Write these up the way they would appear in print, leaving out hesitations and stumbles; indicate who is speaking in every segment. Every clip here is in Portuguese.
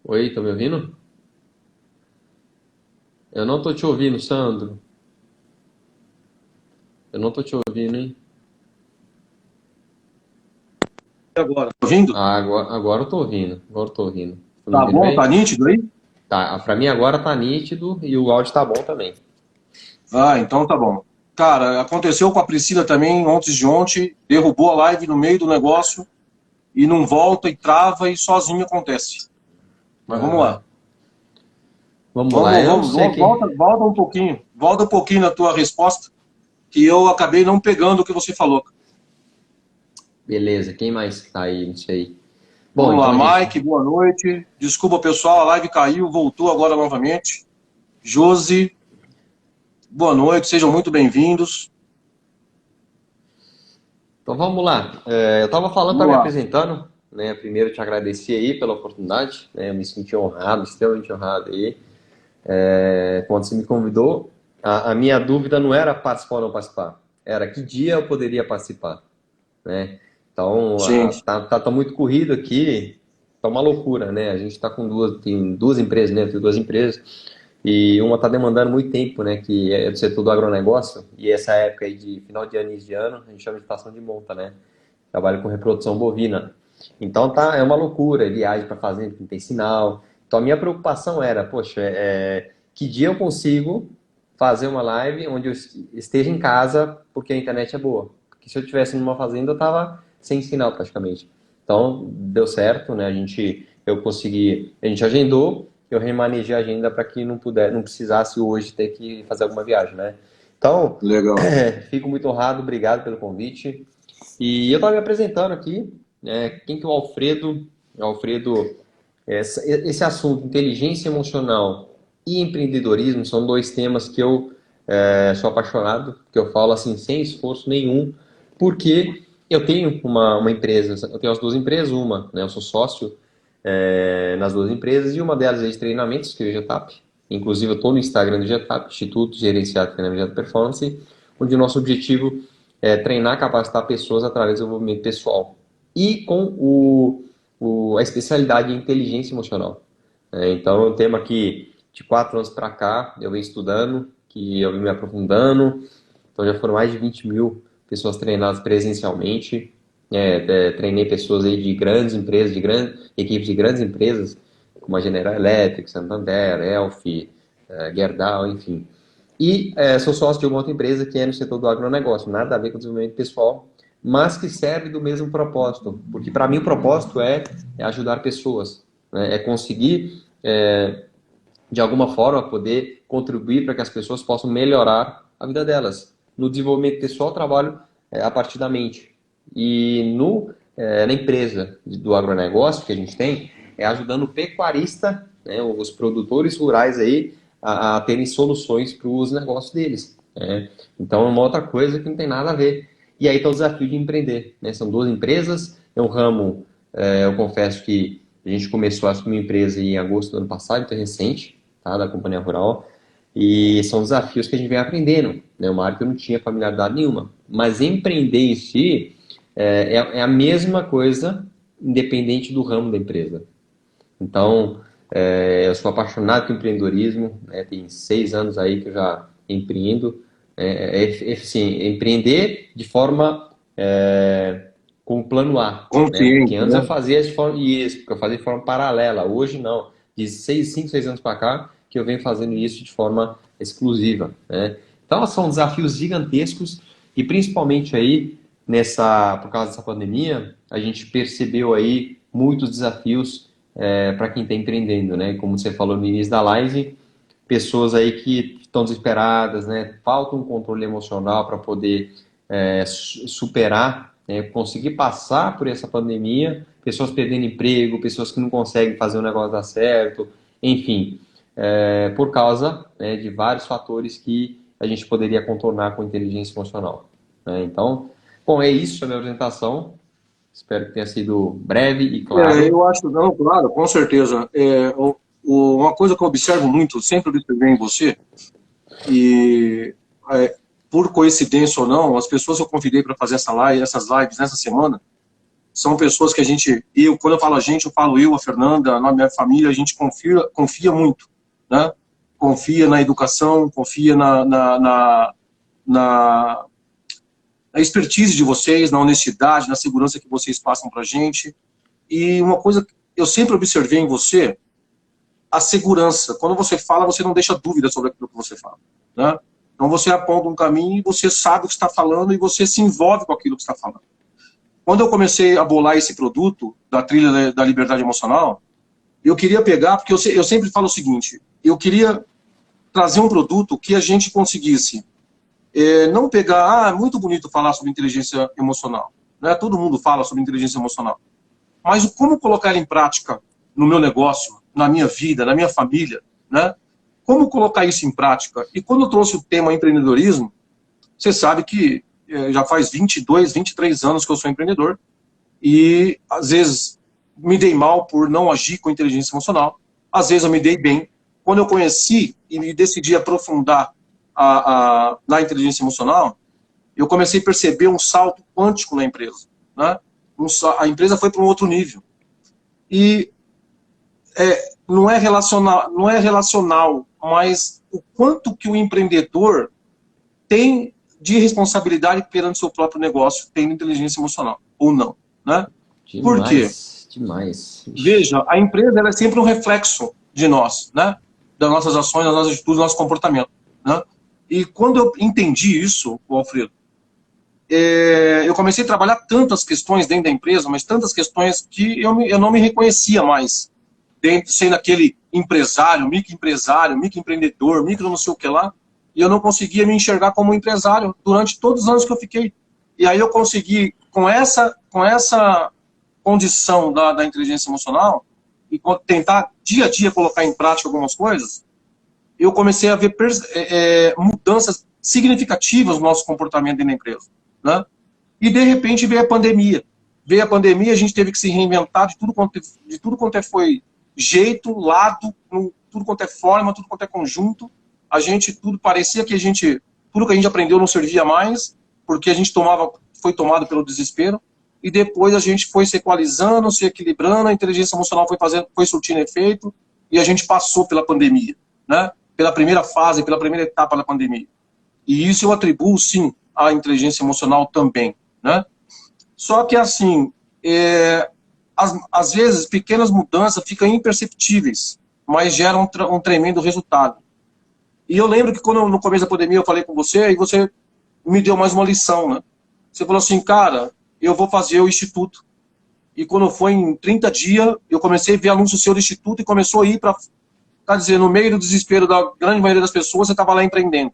Speaker 1: Oi, tá me ouvindo? Eu não tô te ouvindo, Sandro. Eu não tô te ouvindo, hein?
Speaker 2: Agora, tá ouvindo?
Speaker 1: Ah, agora eu tô ouvindo. Agora eu tô ouvindo. Tá me
Speaker 2: Tá
Speaker 1: ouvindo
Speaker 2: bom? Tá
Speaker 1: bem?
Speaker 2: nítido aí?
Speaker 1: Tá, pra mim agora tá nítido e o áudio tá bom também.
Speaker 2: Ah, então tá bom. Cara, aconteceu com a Priscila também, ontem de ontem, derrubou a live no meio do negócio e não volta e trava e sozinho acontece. Mas vamos
Speaker 1: Aham.
Speaker 2: lá.
Speaker 1: Vamos lá,
Speaker 2: Vamos,
Speaker 1: eu não
Speaker 2: vamos,
Speaker 1: sei quem.
Speaker 2: volta um pouquinho. Volta um pouquinho na tua resposta, que eu acabei não pegando o que você falou.
Speaker 1: Beleza, quem mais tá aí? Não sei. Bom,
Speaker 2: Vamos
Speaker 1: então
Speaker 2: lá,
Speaker 1: a gente.
Speaker 2: Mike, boa noite. Desculpa, pessoal, a live caiu, voltou agora novamente. Josi, boa noite, sejam muito bem-vindos.
Speaker 1: Então vamos lá. Eu tava falando para
Speaker 2: Vamos
Speaker 1: me
Speaker 2: lá.
Speaker 1: apresentando, né? Primeiro te agradecer aí pela oportunidade, né? Eu me senti honrado, extremamente honrado aí. Quando você me convidou, a minha dúvida não era participar ou não participar, era que dia eu poderia participar, né? Então,
Speaker 2: Sim.
Speaker 1: tá muito corrido aqui, tá uma loucura, né? A gente tá com tem duas empresas, né? Eu tenho duas empresas e uma tá demandando muito tempo, né? Que é do setor do agronegócio e essa época aí de final de ano e início de ano, a gente chama de estação de monta, né? Trabalho com reprodução bovina. Então é uma loucura, viagem para fazenda que não tem sinal. Então a minha preocupação era, poxa, que dia eu consigo fazer uma live onde eu esteja em casa porque a internet é boa. Porque se eu estivesse numa fazenda eu tava sem sinal praticamente. Então deu certo, né? Eu consegui, a gente agendou, eu remanejei a agenda para que não precisasse hoje ter que fazer alguma viagem, né? Então,
Speaker 2: Legal.
Speaker 1: fico muito honrado, obrigado pelo convite. E eu estava me apresentando aqui, né? Quem que é o Alfredo? Alfredo, esse assunto, inteligência emocional e empreendedorismo, são dois temas que eu sou apaixonado, que eu falo assim, sem esforço nenhum, porque eu tenho uma empresa, eu tenho as duas empresas, uma, né? Eu sou sócio nas duas empresas e uma delas é de treinamentos, que é o GTAP. Inclusive, eu estou no Instagram do GTAP, Instituto Gerenciado de Treinamento de Alta Performance, onde o nosso objetivo é treinar, capacitar pessoas através do desenvolvimento pessoal. E com a especialidade em inteligência emocional. Então, é um tema que de 4 anos para cá eu venho estudando, que eu venho me aprofundando. Então, já foram mais de 20 mil pessoas treinadas presencialmente. Treinei pessoas aí de grandes empresas, equipes de grandes empresas, como a General Electric, Santander, Elf, Gerdau, enfim. E sou sócio de uma outra empresa que é no setor do agronegócio, nada a ver com o desenvolvimento pessoal, mas que serve do mesmo propósito. Porque para mim o propósito é ajudar pessoas, né? É conseguir, de alguma forma, poder contribuir para que as pessoas possam melhorar a vida delas. No desenvolvimento pessoal, eu trabalho a partir da mente. E na empresa do agronegócio que a gente tem, é ajudando o pecuarista, né, os produtores rurais aí, a terem soluções para os negócios deles, né? Então é uma outra coisa que não tem nada a ver. E aí está o desafio de empreender, né? São duas empresas, é um ramo, eu confesso que a gente começou a assumir empresa em agosto do ano passado, então é recente, tá, da companhia rural. E são desafios que a gente vem aprendendo, né? Uma área que eu não tinha familiaridade nenhuma. Mas empreender em si é a mesma coisa, independente do ramo da empresa. Então, eu sou apaixonado por empreendedorismo, né? Tem 6 anos aí que eu já empreendo. Assim, empreender de forma com o plano A, né? Porque
Speaker 2: Consciente,
Speaker 1: antes eu
Speaker 2: né?
Speaker 1: fazia de forma isso, porque eu fazia de forma paralela. Hoje não. De 6 anos para cá que eu venho fazendo isso de forma exclusiva, né? Então são desafios gigantescos e principalmente aí por causa dessa pandemia, a gente percebeu aí muitos desafios para quem está empreendendo, né? Como você falou no início da live, pessoas aí que estão desesperadas, né? Falta um controle emocional para poder superar, né? Conseguir passar por essa pandemia, pessoas perdendo emprego, pessoas que não conseguem fazer o negócio dar certo, enfim, por causa, né, de vários fatores que a gente poderia contornar com inteligência emocional, né? Então, bom, é isso a minha apresentação. Espero que tenha sido breve e claro.
Speaker 2: Eu acho, não, claro, com certeza. Uma coisa que eu observo muito, sempre observei em você, e por coincidência ou não, as pessoas que eu convidei para fazer essas lives nessa semana, São pessoas que a gente, quando eu falo a gente, eu falo eu, a Fernanda, a minha família, a gente confia muito, né? Confia na educação, confia na expertise de vocês, na honestidade, na segurança que vocês passam pra gente. E uma coisa que eu sempre observei em você, a segurança. Quando você fala, você não deixa dúvida sobre aquilo que você fala, né? Então você aponta um caminho e você sabe o que está falando e você se envolve com aquilo que está falando. Quando eu comecei a bolar esse produto da trilha da liberdade emocional, eu queria pegar, porque eu sempre falo o seguinte, eu queria trazer um produto que a gente conseguisse não pegar, é muito bonito falar sobre inteligência emocional, né? Todo mundo fala sobre inteligência emocional, mas como colocar ela em prática no meu negócio, na minha vida, na minha família, né? Como colocar isso em prática? E quando eu trouxe o tema empreendedorismo, você sabe que já faz 22, 23 anos que eu sou empreendedor e às vezes me dei mal por não agir com inteligência emocional, às vezes eu me dei bem. Quando eu conheci e me decidi aprofundar na inteligência emocional, eu comecei a perceber um salto quântico na empresa, né? A empresa foi para um outro nível. E não é relacional, mas o quanto que o empreendedor tem de responsabilidade perante seu próprio negócio, tem inteligência emocional, ou não, né?
Speaker 1: Demais,
Speaker 2: Por quê?
Speaker 1: demais.
Speaker 2: Veja, a empresa ela é sempre um reflexo de nós, né? Das nossas ações, das nossas atitudes, do nosso comportamento, né? E quando eu entendi isso, Alfredo, eu comecei a trabalhar tantas questões dentro da empresa, mas tantas questões que eu não me reconhecia mais dentro, sendo aquele empresário, microempreendedor, micro não sei o que lá, e eu não conseguia me enxergar como empresário durante todos os anos que eu fiquei. E aí eu consegui, com essa condição da inteligência emocional, e tentar dia a dia colocar em prática algumas coisas, eu comecei a ver mudanças significativas no nosso comportamento dentro da empresa, né? E de repente veio a pandemia. A gente teve que se reinventar de tudo quanto foi jeito, lado, tudo quanto é forma, tudo quanto é conjunto. Tudo parecia que tudo que a gente aprendeu não servia mais, porque a gente foi tomado pelo desespero, e depois a gente foi se equalizando, se equilibrando, a inteligência emocional foi surtindo efeito, e a gente passou pela pandemia, né? Pela primeira fase, pela primeira etapa da pandemia. E isso eu atribuo, sim, à inteligência emocional também, né? Só que, assim, às vezes, pequenas mudanças ficam imperceptíveis, mas geram um tremendo resultado. E eu lembro que quando no começo da pandemia eu falei com você, e você me deu mais uma lição, né? Você falou assim, cara, eu vou fazer o instituto. E quando foi em 30 dias, eu comecei a ver anúncio seu do instituto e começou a ir para, quer dizer, no meio do desespero da grande maioria das pessoas, você estava lá empreendendo.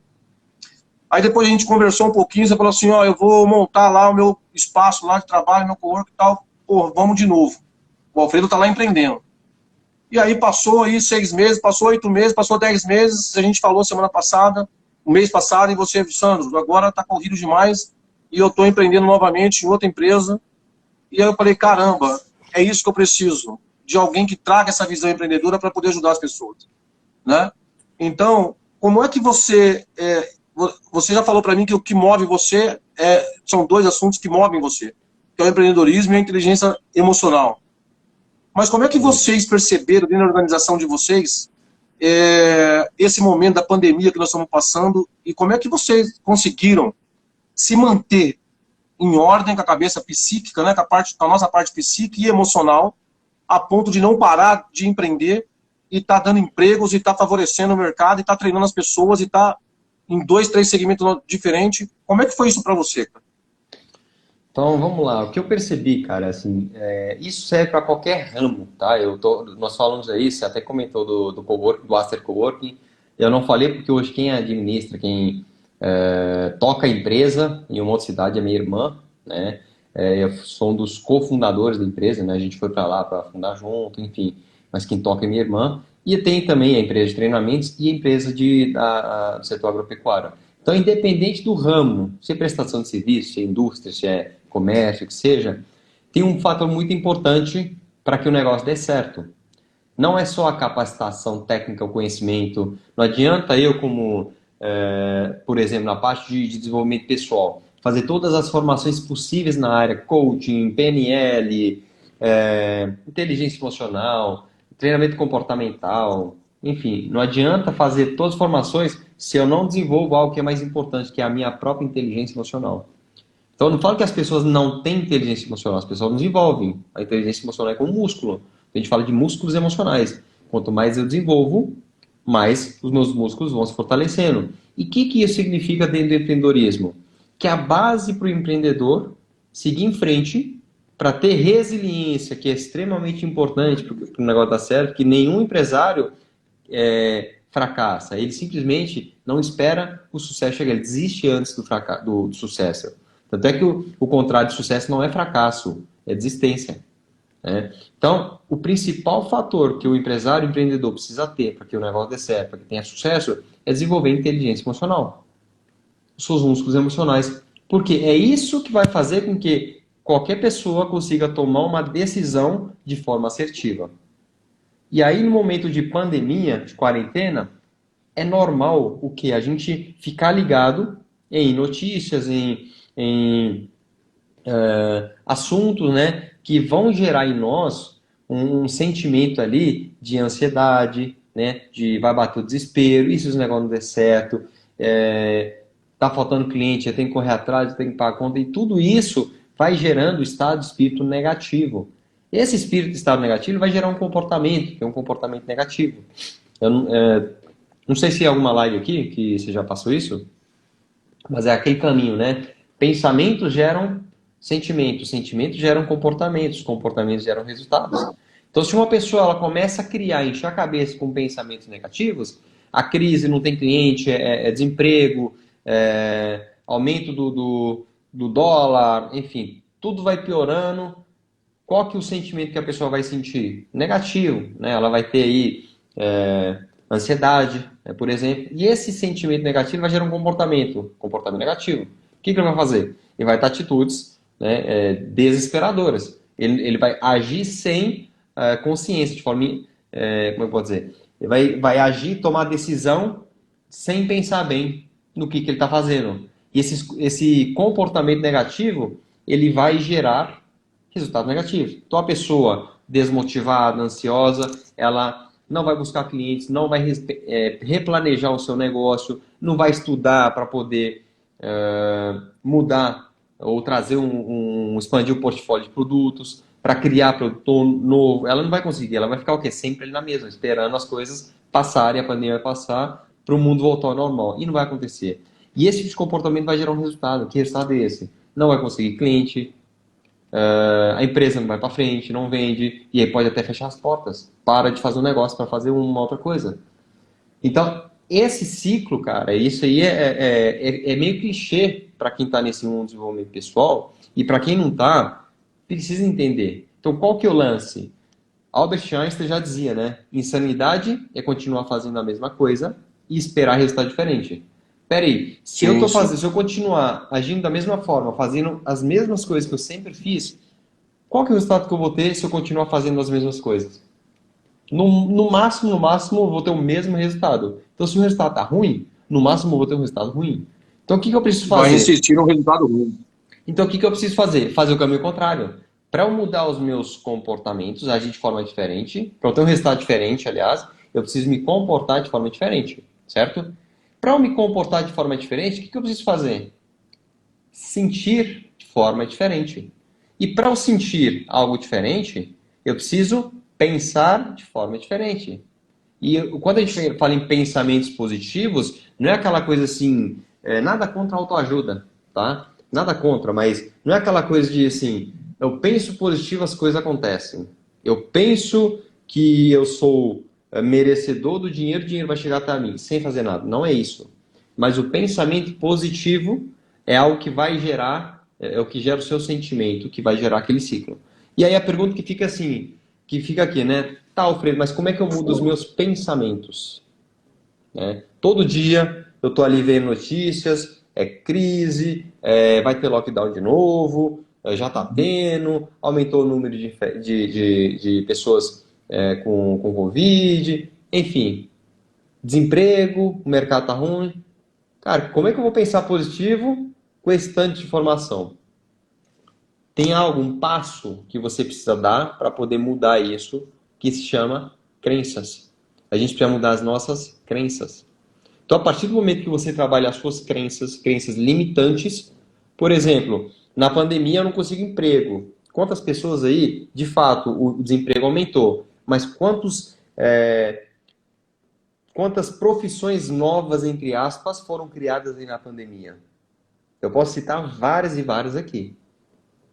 Speaker 2: Aí depois a gente conversou um pouquinho, você falou assim, ó, eu vou montar lá o meu espaço lá de trabalho, meu cowork e tal, pô, vamos de novo. O Alfredo tá lá empreendendo. E aí passou aí 6 meses, passou 8 meses, passou 10 meses, a gente falou semana passada, o mês passado, e você, Sandro, agora tá corrido demais, e eu tô empreendendo novamente em outra empresa. E aí eu falei, caramba, é isso que eu preciso, de alguém que traga essa visão empreendedora para poder ajudar as pessoas, né? Então, como é que você já falou para mim que o que move você são 2 assuntos que movem você, que é o empreendedorismo e a inteligência emocional. Mas como é que vocês perceberam dentro da organização de vocês esse momento da pandemia que nós estamos passando, e como é que vocês conseguiram se manter em ordem com a cabeça psíquica, né, com a nossa parte psíquica e emocional, a ponto de não parar de empreender e tá dando empregos, e tá favorecendo o mercado, e tá treinando as pessoas, e tá em 2, 3 segmentos diferentes. Como é que foi isso para você, cara?
Speaker 1: Então, vamos lá. O que eu percebi, cara, assim, isso serve para qualquer ramo, tá? Nós falamos aí, você até comentou do coworking, do Aster Coworking. Eu não falei porque hoje quem administra, quem toca a empresa em uma outra cidade é minha irmã, né? Eu sou um dos cofundadores da empresa, né? A gente foi para lá para fundar junto, enfim. Mas quem toca é minha irmã. E tem também a empresa de treinamentos e a empresa do setor agropecuário. Então, independente do ramo, se é prestação de serviço, se é indústria, se é comércio, que seja, tem um fator muito importante para que o negócio dê certo. Não é só a capacitação técnica, o conhecimento. Não adianta eu, por exemplo, na parte de desenvolvimento pessoal, fazer todas as formações possíveis na área, coaching, PNL, inteligência emocional, treinamento comportamental, enfim, não adianta fazer todas as formações se eu não desenvolvo algo que é mais importante, que é a minha própria inteligência emocional. Então, eu não falo que as pessoas não têm inteligência emocional, as pessoas não desenvolvem. A inteligência emocional é como um músculo. A gente fala de músculos emocionais. Quanto mais eu desenvolvo, mais os meus músculos vão se fortalecendo. E o que isso significa dentro do empreendedorismo? Que a base para o empreendedor seguir em frente para ter resiliência, que é extremamente importante para o negócio dar certo, que nenhum empresário fracassa. Ele simplesmente não espera o sucesso chegar, ele desiste antes do sucesso. Tanto é que o contrário de sucesso não é fracasso, é desistência. Né? Então, o principal fator que o empresário, o empreendedor precisa ter para que o negócio dê certo, para que tenha sucesso, é desenvolver inteligência emocional. Os seus músculos emocionais. Porque é isso que vai fazer com que qualquer pessoa consiga tomar uma decisão de forma assertiva. E aí, no momento de pandemia, de quarentena, é normal o que? A gente ficar ligado em notícias, em assuntos, né, que vão gerar em nós um sentimento ali de ansiedade, né, de vai bater o desespero, e se os negócios não der certo, tá faltando cliente, eu tenho que correr atrás, eu tenho que pagar a conta, e tudo isso vai gerando estado de espírito negativo. Esse espírito de estado negativo vai gerar um comportamento, que é um comportamento negativo. Eu não sei se é alguma live aqui que você já passou isso, mas é aquele caminho, né? Pensamentos geram sentimentos, sentimentos geram comportamentos, comportamentos geram resultados. Então, se uma pessoa ela começa a criar, encher a cabeça com pensamentos negativos, a crise, não tem cliente, desemprego, aumento do dólar, enfim, tudo vai piorando. Qual que é o sentimento que a pessoa vai sentir? Negativo, né? Ela vai ter aí ansiedade, né, por exemplo. E esse sentimento negativo vai gerar um comportamento negativo. O que ele vai fazer? Ele vai ter atitudes, né, desesperadoras. Ele vai agir sem consciência, de forma, como eu posso dizer? Ele vai agir, tomar decisão sem pensar bem no que ele está fazendo. E esse comportamento negativo, ele vai gerar resultado negativo. Então, a pessoa desmotivada, ansiosa, ela não vai buscar clientes, não vai replanejar o seu negócio, não vai estudar para poder mudar ou trazer expandir o portfólio de produtos, para criar produto novo. Ela não vai conseguir, ela vai ficar o quê? Sempre ali na mesma, esperando as coisas passarem, a pandemia vai passar, para o mundo voltar ao normal. E não vai acontecer. E esse tipo de comportamento vai gerar um resultado. Que resultado é esse? Não vai conseguir cliente, a empresa não vai para frente, não vende, e aí pode até fechar as portas. Para de fazer um negócio para fazer uma outra coisa. Então, esse ciclo, cara, isso aí é meio clichê para quem está nesse mundo de desenvolvimento pessoal, e para quem não está, precisa entender. Então, qual que é o lance? Albert Einstein já dizia, né? Insanidade é continuar fazendo a mesma coisa e esperar resultado diferente. Peraí, se eu continuar agindo da mesma forma, fazendo as mesmas coisas que eu sempre fiz, qual que é o resultado que eu vou ter se eu continuar fazendo as mesmas coisas? No máximo, eu vou ter o mesmo resultado. Então, se o resultado tá ruim, no máximo eu vou ter um resultado ruim. Então, o que eu preciso fazer?
Speaker 2: Vai insistir no resultado ruim.
Speaker 1: Então, o que eu preciso fazer? Fazer o caminho contrário. Para eu mudar os meus comportamentos, agir de forma diferente, para eu ter um resultado diferente, aliás, eu preciso me comportar de forma diferente, certo? Para eu me comportar de forma diferente, o que eu preciso fazer? Sentir de forma diferente. E para eu sentir algo diferente, eu preciso pensar de forma diferente. E quando a gente fala em pensamentos positivos, não é aquela coisa assim, nada contra a autoajuda, tá? Nada contra, mas não é aquela coisa de assim, eu penso positivo, as coisas acontecem. Eu penso que eu sou merecedor do dinheiro, o dinheiro vai chegar até mim, sem fazer nada. Não é isso. Mas o pensamento positivo é algo que vai gerar, é o que gera o seu sentimento, que vai gerar aquele ciclo. E aí a pergunta que fica assim, que fica aqui, né? Tá, Alfredo, mas como é que eu mudo os meus pensamentos? Né? Todo dia eu tô ali vendo notícias, crise, vai ter lockdown de novo, já tá tendo, aumentou o número de pessoas com Covid, enfim, desemprego, o mercado tá ruim. Cara, como é que eu vou pensar positivo com esse tanto de informação? Tem algum passo que você precisa dar para poder mudar isso, que se chama crenças. A gente precisa mudar as nossas crenças. Então, a partir do momento que você trabalha as suas crenças, crenças limitantes, por exemplo, na pandemia eu não consigo emprego. Quantas pessoas aí, de fato, o desemprego aumentou, mas quantas profissões novas, entre aspas, foram criadas aí na pandemia? Eu posso citar várias e várias aqui.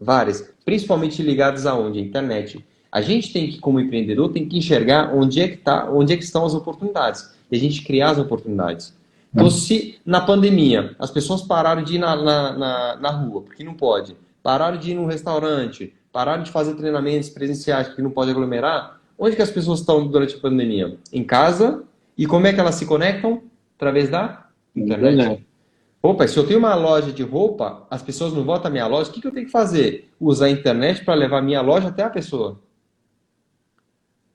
Speaker 1: Várias. Principalmente ligadas aonde? A internet. A gente tem que, como empreendedor, tem que enxergar onde é que estão as oportunidades. E a gente criar as oportunidades. Então, se na pandemia as pessoas pararam de ir na rua, porque não pode, pararam de ir num restaurante, pararam de fazer treinamentos presenciais, porque não pode aglomerar, onde que as pessoas estão durante a pandemia? Em casa. E como é que elas se conectam? Através da internet. Opa, se eu tenho uma loja de roupa, as pessoas não vão até a minha loja, o que eu tenho que fazer? Usar a internet para levar a minha loja até a pessoa.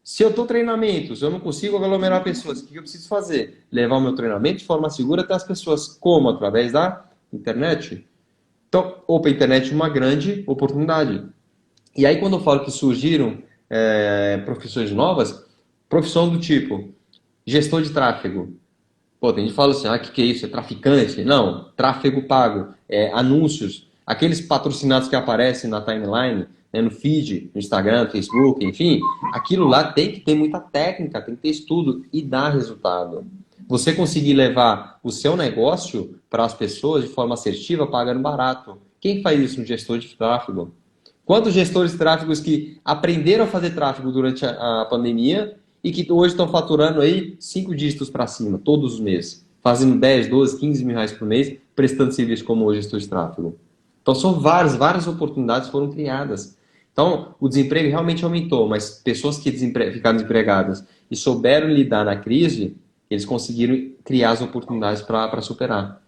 Speaker 1: Se eu estou treinamentos, eu não consigo aglomerar pessoas, o que eu preciso fazer? Levar o meu treinamento de forma segura até as pessoas. Como? Através da internet. Então, opa, a internet é uma grande oportunidade. E aí, quando eu falo que surgiram profissões novas, profissão do tipo gestor de tráfego. Pô, tem gente que fala assim, o que é isso? É traficante? Não, tráfego pago, anúncios, aqueles patrocinados que aparecem na timeline, né, no feed, no Instagram, Facebook, enfim, aquilo lá tem que ter muita técnica, tem que ter estudo e dar resultado. Você conseguir levar o seu negócio para as pessoas de forma assertiva, pagando barato. Quem faz isso no gestor de tráfego? Quantos gestores de tráfegos que aprenderam a fazer tráfego durante a pandemia e que hoje estão faturando aí 5 dígitos para cima, todos os meses, fazendo 10, 12, 15 mil reais por mês, prestando serviço como gestor de tráfego. Então, são várias oportunidades foram criadas. Então, o desemprego realmente aumentou, mas pessoas que ficaram desempregadas e souberam lidar na crise, eles conseguiram criar as oportunidades para superar.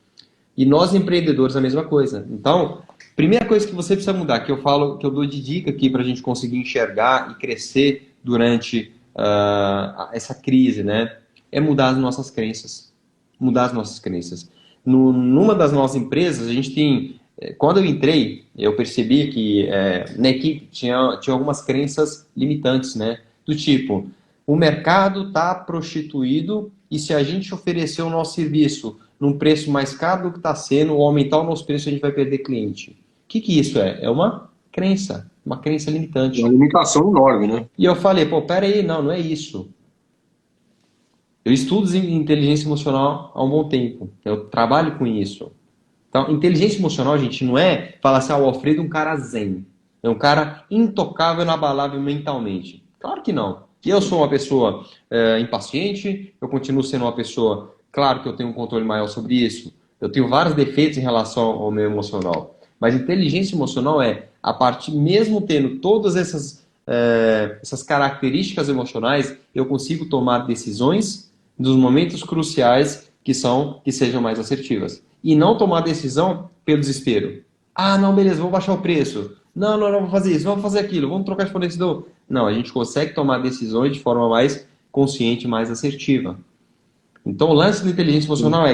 Speaker 1: E nós, empreendedores, a mesma coisa. Então, primeira coisa que você precisa mudar, que eu falo, que eu dou de dica aqui para a gente conseguir enxergar e crescer durante essa crise, né? É mudar as nossas crenças. Mudar as nossas crenças. Numa das nossas empresas, a gente tem... Quando eu entrei, eu percebi que na equipe tinha algumas crenças limitantes, né? Do tipo, o mercado está prostituído e se a gente oferecer o nosso serviço num preço mais caro do que está sendo, ou aumentar o nosso preço, a gente vai perder cliente. O que isso é? É uma crença limitante.
Speaker 2: Uma limitação enorme, né?
Speaker 1: E eu falei, pera aí, não é isso. Eu estudo inteligência emocional há um bom tempo. Eu trabalho com isso. Então, inteligência emocional, gente, não é falar assim, o Alfredo é um cara zen. É um cara intocável, inabalável mentalmente. Claro que não. Eu sou uma pessoa impaciente, eu continuo sendo uma pessoa... Claro que eu tenho um controle maior sobre isso. Eu tenho vários defeitos em relação ao meu emocional. Mas inteligência emocional a partir, mesmo tendo todas essas características emocionais, eu consigo tomar decisões nos momentos cruciais que sejam mais assertivas. E não tomar decisão pelo desespero. Não, beleza, vou baixar o preço. Não, vou fazer isso, vamos fazer aquilo, vamos trocar de fornecedor. Não, a gente consegue tomar decisões de forma mais consciente, mais assertiva. Então, o lance da inteligência emocional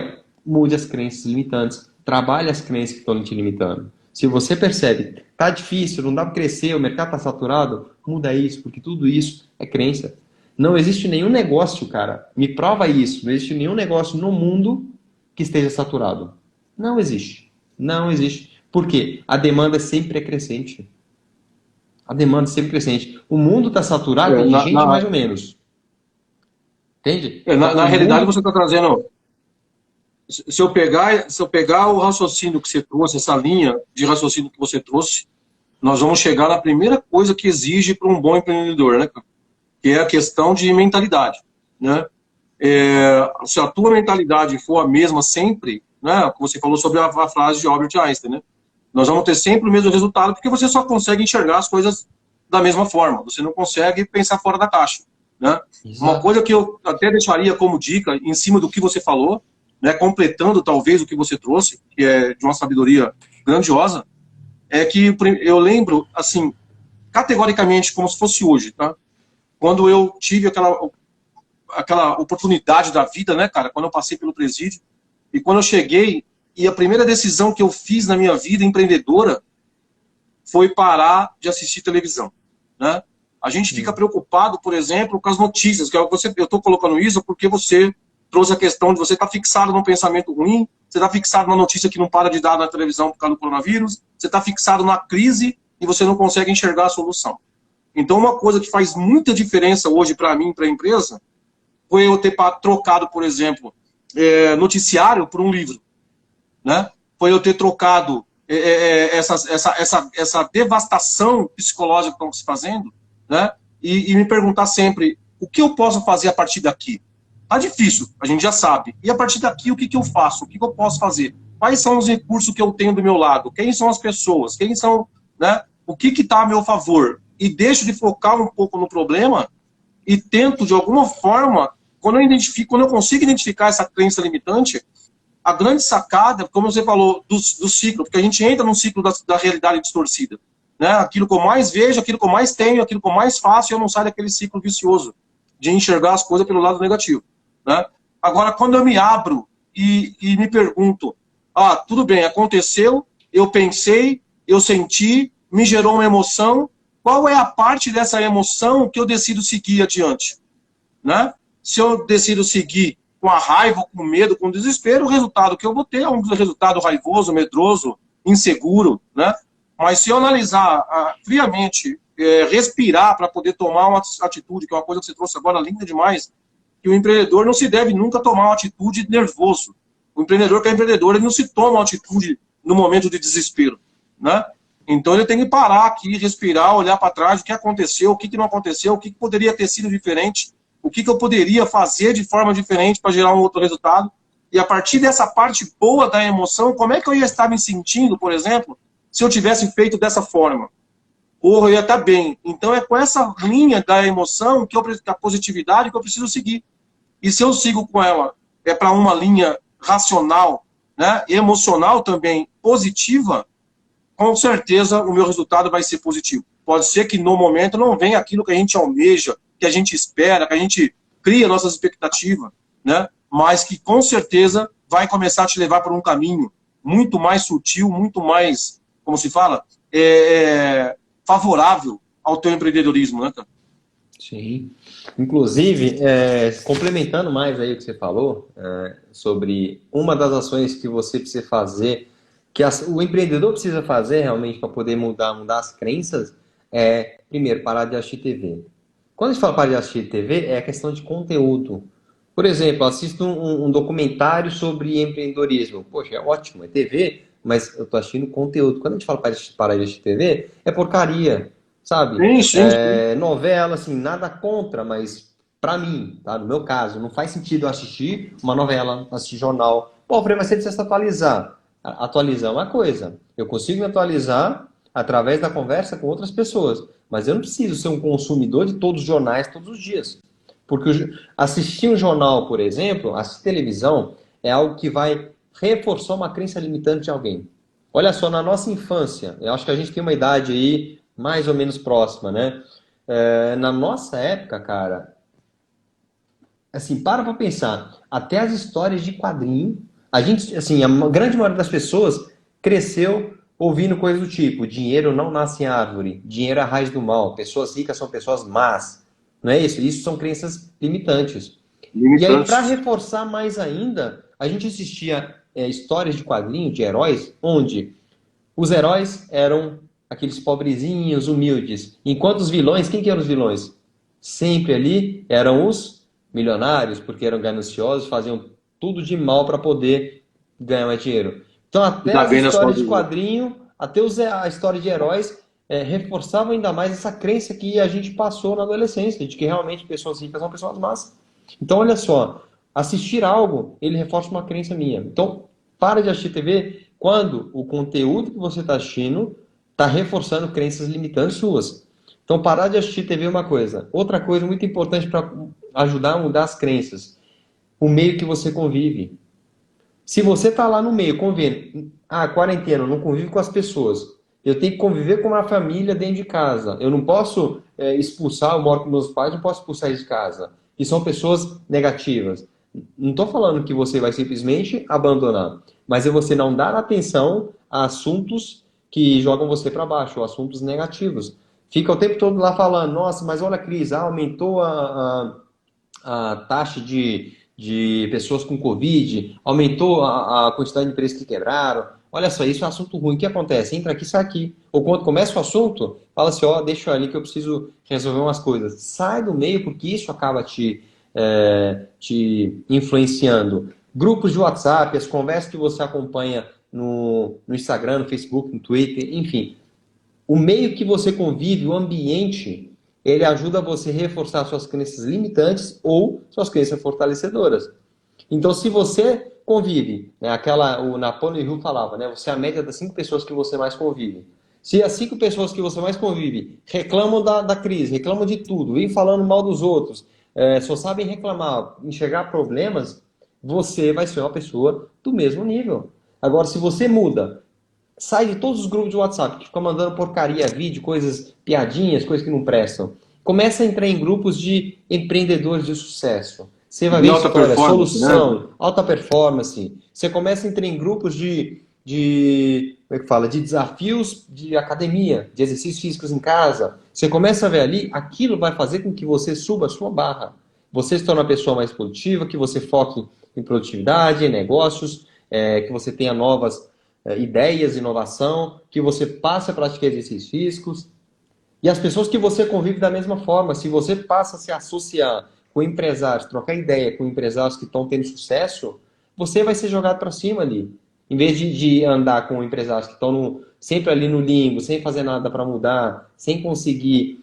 Speaker 1: mude as crenças limitantes, trabalhe as crenças que estão te limitando. Se você percebe, tá difícil, não dá para crescer, o mercado está saturado, muda isso, porque tudo isso é crença. Não existe nenhum negócio, cara, me prova isso, não existe nenhum negócio no mundo que esteja saturado. Não existe. Não existe. Por quê? A demanda sempre é crescente. A demanda é sempre crescente. O mundo está saturado de gente mais ou menos. Entende?
Speaker 2: Na realidade, você está trazendo... Se eu pegar o raciocínio que você trouxe, essa linha de raciocínio que você trouxe, nós vamos chegar na primeira coisa que exige para um bom empreendedor, né? Que é a questão de mentalidade, né? Se a tua mentalidade for a mesma sempre, né? Você falou sobre a frase de Albert Einstein, né? Nós vamos ter sempre o mesmo resultado porque você só consegue enxergar as coisas da mesma forma. Você não consegue pensar fora da caixa, né? Uma coisa que eu até deixaria como dica, em cima do que você falou, né, completando talvez o que você trouxe, que é de uma sabedoria grandiosa, é que eu lembro, assim, categoricamente, como se fosse hoje, tá? Quando eu tive aquela oportunidade da vida, né, cara, quando eu passei pelo presídio, e quando eu cheguei e a primeira decisão que eu fiz na minha vida empreendedora foi parar de assistir televisão, né? A gente fica preocupado, por exemplo, com as notícias, que eu estou colocando isso porque você trouxe a questão de você estar fixado num pensamento ruim, você está fixado na notícia que não para de dar na televisão por causa do coronavírus, você está fixado na crise e você não consegue enxergar a solução. Então, uma coisa que faz muita diferença hoje para mim, para a empresa, foi eu ter trocado, por exemplo, noticiário por um livro, né? Foi eu ter trocado essa devastação psicológica que estão se fazendo, né? E me perguntar sempre, o que eu posso fazer a partir daqui? Tá difícil, a gente já sabe. E a partir daqui, o que eu faço? O que eu posso fazer? Quais são os recursos que eu tenho do meu lado? Quem são as pessoas? Quem são, né? O que está a meu favor? E deixo de focar um pouco no problema e tento, de alguma forma, quando eu consigo identificar essa crença limitante, a grande sacada, como você falou, do ciclo, porque a gente entra num ciclo da realidade distorcida, né? Aquilo que eu mais vejo, aquilo que eu mais tenho, aquilo que eu mais faço, e eu não saio daquele ciclo vicioso de enxergar as coisas pelo lado negativo, né? Agora, quando eu me abro e me pergunto, tudo bem, aconteceu, eu pensei, eu senti, me gerou uma emoção, qual é a parte dessa emoção que eu decido seguir adiante, né? Se eu decido seguir com a raiva, com medo, com desespero, o resultado que eu vou ter é um resultado raivoso, medroso, inseguro, né? Mas se eu analisar friamente, respirar para poder tomar uma atitude, que é uma coisa que você trouxe agora linda demais, que o empreendedor não se deve nunca tomar uma atitude nervoso. O empreendedor que é empreendedor, ele não se toma uma atitude no momento de desespero, né? Então ele tem que parar aqui, respirar, olhar para trás, o que aconteceu, o que não aconteceu, o que poderia ter sido diferente, o que eu poderia fazer de forma diferente para gerar um outro resultado. E a partir dessa parte boa da emoção, como é que eu ia estar me sentindo, por exemplo, se eu tivesse feito dessa forma? Porra, eu ia estar bem. Então é com essa linha da emoção, da positividade, que eu preciso seguir. E se eu sigo com ela, é para uma linha racional, né, emocional também positiva, com certeza o meu resultado vai ser positivo. Pode ser que no momento não venha aquilo que a gente almeja, que a gente espera, que a gente cria nossas expectativas, né? Mas que com certeza vai começar a te levar por um caminho muito mais sutil, muito mais, como se fala, favorável ao teu empreendedorismo, né, cara?
Speaker 1: Sim. Inclusive, complementando mais aí o que você falou, sobre uma das ações que você precisa fazer, que o empreendedor precisa fazer realmente para poder mudar as crenças, primeiro, parar de assistir TV. Quando a gente fala parar de assistir TV, é a questão de conteúdo. Por exemplo, eu assisto um documentário sobre empreendedorismo. Poxa, é ótimo, é TV, mas eu estou assistindo conteúdo. Quando a gente fala parar de assistir TV, é porcaria, sabe?
Speaker 2: Sim.
Speaker 1: Novela, assim, nada contra, mas pra mim, tá? No meu caso, não faz sentido eu assistir uma novela, assistir jornal. Pô, o problema é se atualizar. Atualizar é uma coisa. Eu consigo me atualizar através da conversa com outras pessoas. Mas eu não preciso ser um consumidor de todos os jornais todos os dias. Porque assistir um jornal, por exemplo, assistir televisão, é algo que vai reforçar uma crença limitante de alguém. Olha só, na nossa infância, eu acho que a gente tem uma idade aí mais ou menos próxima, né? Na nossa época, cara, assim, para pensar, até as histórias de quadrinho, a gente, assim, a grande maioria das pessoas cresceu ouvindo coisas do tipo: dinheiro não nasce em árvore, dinheiro é a raiz do mal, pessoas ricas são pessoas más. Não é isso? Isso são crenças limitantes. E aí, para reforçar mais ainda, a gente assistia histórias de quadrinho, de heróis, onde os heróis eram aqueles pobrezinhos, humildes, enquanto os vilões, quem que eram os vilões? Sempre ali eram os milionários, porque eram gananciosos, faziam tudo de mal para poder ganhar mais dinheiro. Então, até as histórias de quadrinho, até a história de heróis, reforçavam ainda mais essa crença que a gente passou na adolescência, de que realmente pessoas ricas são pessoas más. Então, olha só, assistir algo, ele reforça uma crença minha. Então, para de assistir TV quando o conteúdo que você está assistindo está reforçando crenças limitantes suas. Então, parar de assistir TV é uma coisa. Outra coisa muito importante para ajudar a mudar as crenças, o meio que você convive. Se você está lá no meio, convivendo, quarentena, eu não convivo com as pessoas, eu tenho que conviver com uma família dentro de casa, eu não posso expulsar, eu moro com meus pais, não posso expulsar eles de casa, que são pessoas negativas. Não estou falando que você vai simplesmente abandonar, mas é você não dar atenção a assuntos que jogam você para baixo, ou assuntos negativos. Fica o tempo todo lá falando, nossa, mas olha a crise, aumentou a taxa de pessoas com Covid, aumentou a quantidade de empresas que quebraram. Olha só, isso é um assunto ruim. O que acontece? Entra aqui, sai aqui. Ou quando começa o assunto, fala assim, ó, deixa eu ali que eu preciso resolver umas coisas. Sai do meio, porque isso acaba te influenciando. Grupos de WhatsApp, as conversas que você acompanha no Instagram, no Facebook, no Twitter, enfim. O meio que você convive, o ambiente, ele ajuda você a reforçar suas crenças limitantes ou suas crenças fortalecedoras. Então, se você convive, né, o Napoleon Hill falava, né, você é a média das 5 pessoas que você mais convive. Se as 5 pessoas que você mais convive reclamam da crise, reclamam de tudo, vêm falando mal dos outros, só sabem reclamar, enxergar problemas, você vai ser uma pessoa do mesmo nível. Agora, se você muda, sai de todos os grupos de WhatsApp, que ficam mandando porcaria, vídeo, coisas, piadinhas, coisas que não prestam. Começa a entrar em grupos de empreendedores de sucesso. Você vai
Speaker 2: De
Speaker 1: ver
Speaker 2: alta
Speaker 1: história,
Speaker 2: performance,
Speaker 1: solução,
Speaker 2: né?
Speaker 1: alta performance. Você começa a entrar em grupos como é que fala? De desafios de academia, de exercícios físicos em casa. Você começa a ver ali, aquilo vai fazer com que você suba a sua barra. Você se torna uma pessoa mais produtiva, que você foque em produtividade, em negócios, que você tenha novas ideias, inovação, que você passe a praticar exercícios físicos. E as pessoas que você convive da mesma forma, se você passa a se associar com empresários, trocar ideia com empresários que estão tendo sucesso, você vai ser jogado para cima ali. Em vez de andar com empresários que estão sempre ali no limbo, sem fazer nada para mudar, sem conseguir,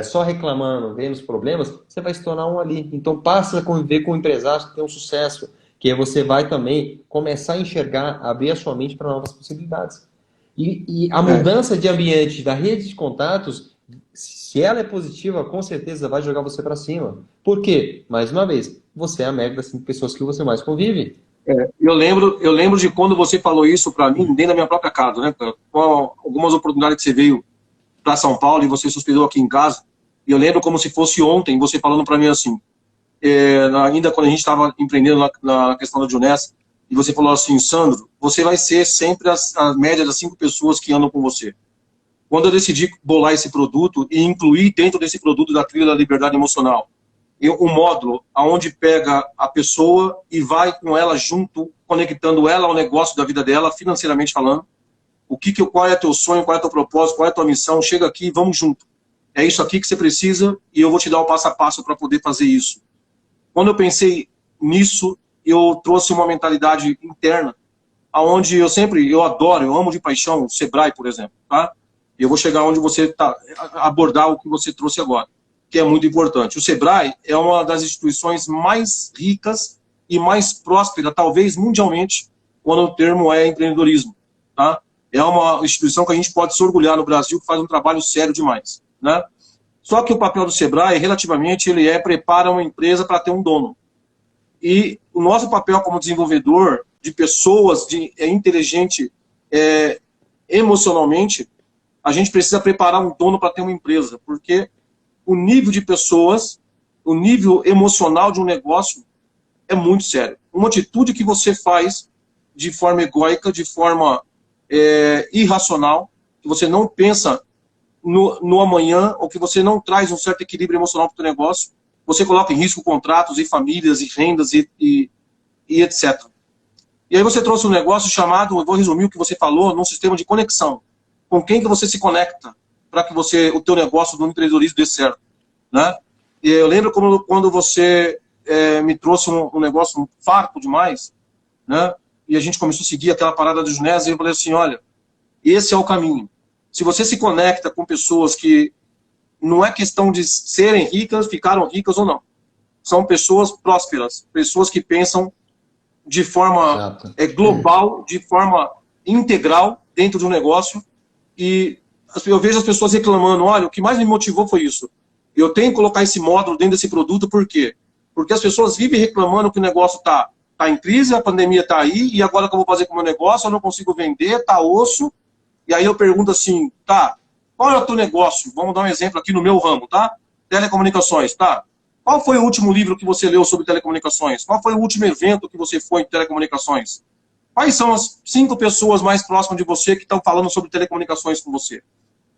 Speaker 1: só reclamando, vendo os problemas, você vai se tornar um ali. Então passa a conviver com empresários que têm um sucesso, que aí você vai também começar a enxergar, abrir a sua mente para novas possibilidades. E a mudança de ambiente da rede de contatos, se ela é positiva, com certeza vai jogar você para cima. Por quê? Mais uma vez, você é a média das 5 pessoas que você mais convive.
Speaker 2: Eu lembro de quando você falou isso para mim, dentro da minha própria casa, né? Com algumas oportunidades que você veio para São Paulo e você se hospedou aqui em casa. E eu lembro como se fosse ontem, você falando para mim assim, ainda quando a gente estava empreendendo na questão da Juness, e você falou assim, Sandro, você vai ser sempre a média das 5 pessoas que andam com você. Quando eu decidi bolar esse produto e incluir dentro desse produto da trilha da liberdade emocional, um módulo onde pega a pessoa e vai com ela junto, conectando ela ao negócio da vida dela, financeiramente falando, qual é teu sonho, qual é teu propósito, qual é tua missão, chega aqui, vamos junto. É isso aqui que você precisa e eu vou te dar o passo a passo para poder fazer isso. Quando eu pensei nisso, eu trouxe uma mentalidade interna, aonde eu adoro, eu amo de paixão o Sebrae, por exemplo, tá? E eu vou chegar onde você tá, abordar o que você trouxe agora, que é muito importante. O Sebrae é uma das instituições mais ricas e mais próspera, talvez mundialmente, quando o termo é empreendedorismo, tá? É uma instituição que a gente pode se orgulhar no Brasil, que faz um trabalho sério demais, né? Só que o papel do Sebrae, relativamente, prepara uma empresa para ter um dono. E o nosso papel como desenvolvedor de pessoas, inteligente emocionalmente, a gente precisa preparar um dono para ter uma empresa, porque o nível de pessoas, o nível emocional de um negócio é muito sério. Uma atitude que você faz de forma egóica, de forma irracional, que você não pensa no amanhã, ou que você não traz um certo equilíbrio emocional para o negócio, você coloca em risco contratos e famílias e rendas e etc. E aí você trouxe um negócio chamado, eu vou resumir o que você falou, num sistema de conexão. Com quem que você se conecta para que o teu negócio do empreendedorismo dê certo, né? E eu lembro quando você me trouxe um negócio farto demais, né? E a gente começou a seguir aquela parada do Junés, e eu falei assim, olha, esse é o caminho. Se você se conecta com pessoas que não é questão de serem ricas, ficaram ricas ou não. São pessoas prósperas, pessoas que pensam de forma global, de forma integral dentro de um negócio. E eu vejo as pessoas reclamando, olha, o que mais me motivou foi isso. Eu tenho que colocar esse módulo dentro desse produto, por quê? Porque as pessoas vivem reclamando que o negócio está em crise, a pandemia está aí, e agora o que eu vou fazer com o meu negócio? Eu não consigo vender, está osso. E aí eu pergunto assim, tá, qual é o teu negócio? Vamos dar um exemplo aqui no meu ramo, tá? Telecomunicações, tá? Qual foi o último livro que você leu sobre telecomunicações? Qual foi o último evento que você foi em telecomunicações? Quais são as 5 pessoas mais próximas de você que estão falando sobre telecomunicações com você?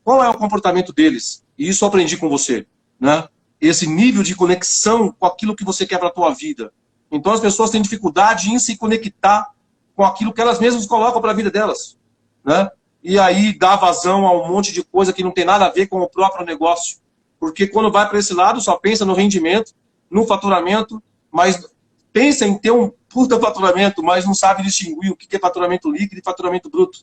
Speaker 2: Qual é o comportamento deles? E isso eu aprendi com você, né? Esse nível de conexão com aquilo que você quer para a tua vida. Então as pessoas têm dificuldade em se conectar com aquilo que elas mesmas colocam para a vida delas, né? E aí dá vazão a um monte de coisa que não tem nada a ver com o próprio negócio. Porque quando vai para esse lado, só pensa no rendimento, no faturamento, mas pensa em ter um puta faturamento, mas não sabe distinguir o que é faturamento líquido e faturamento bruto.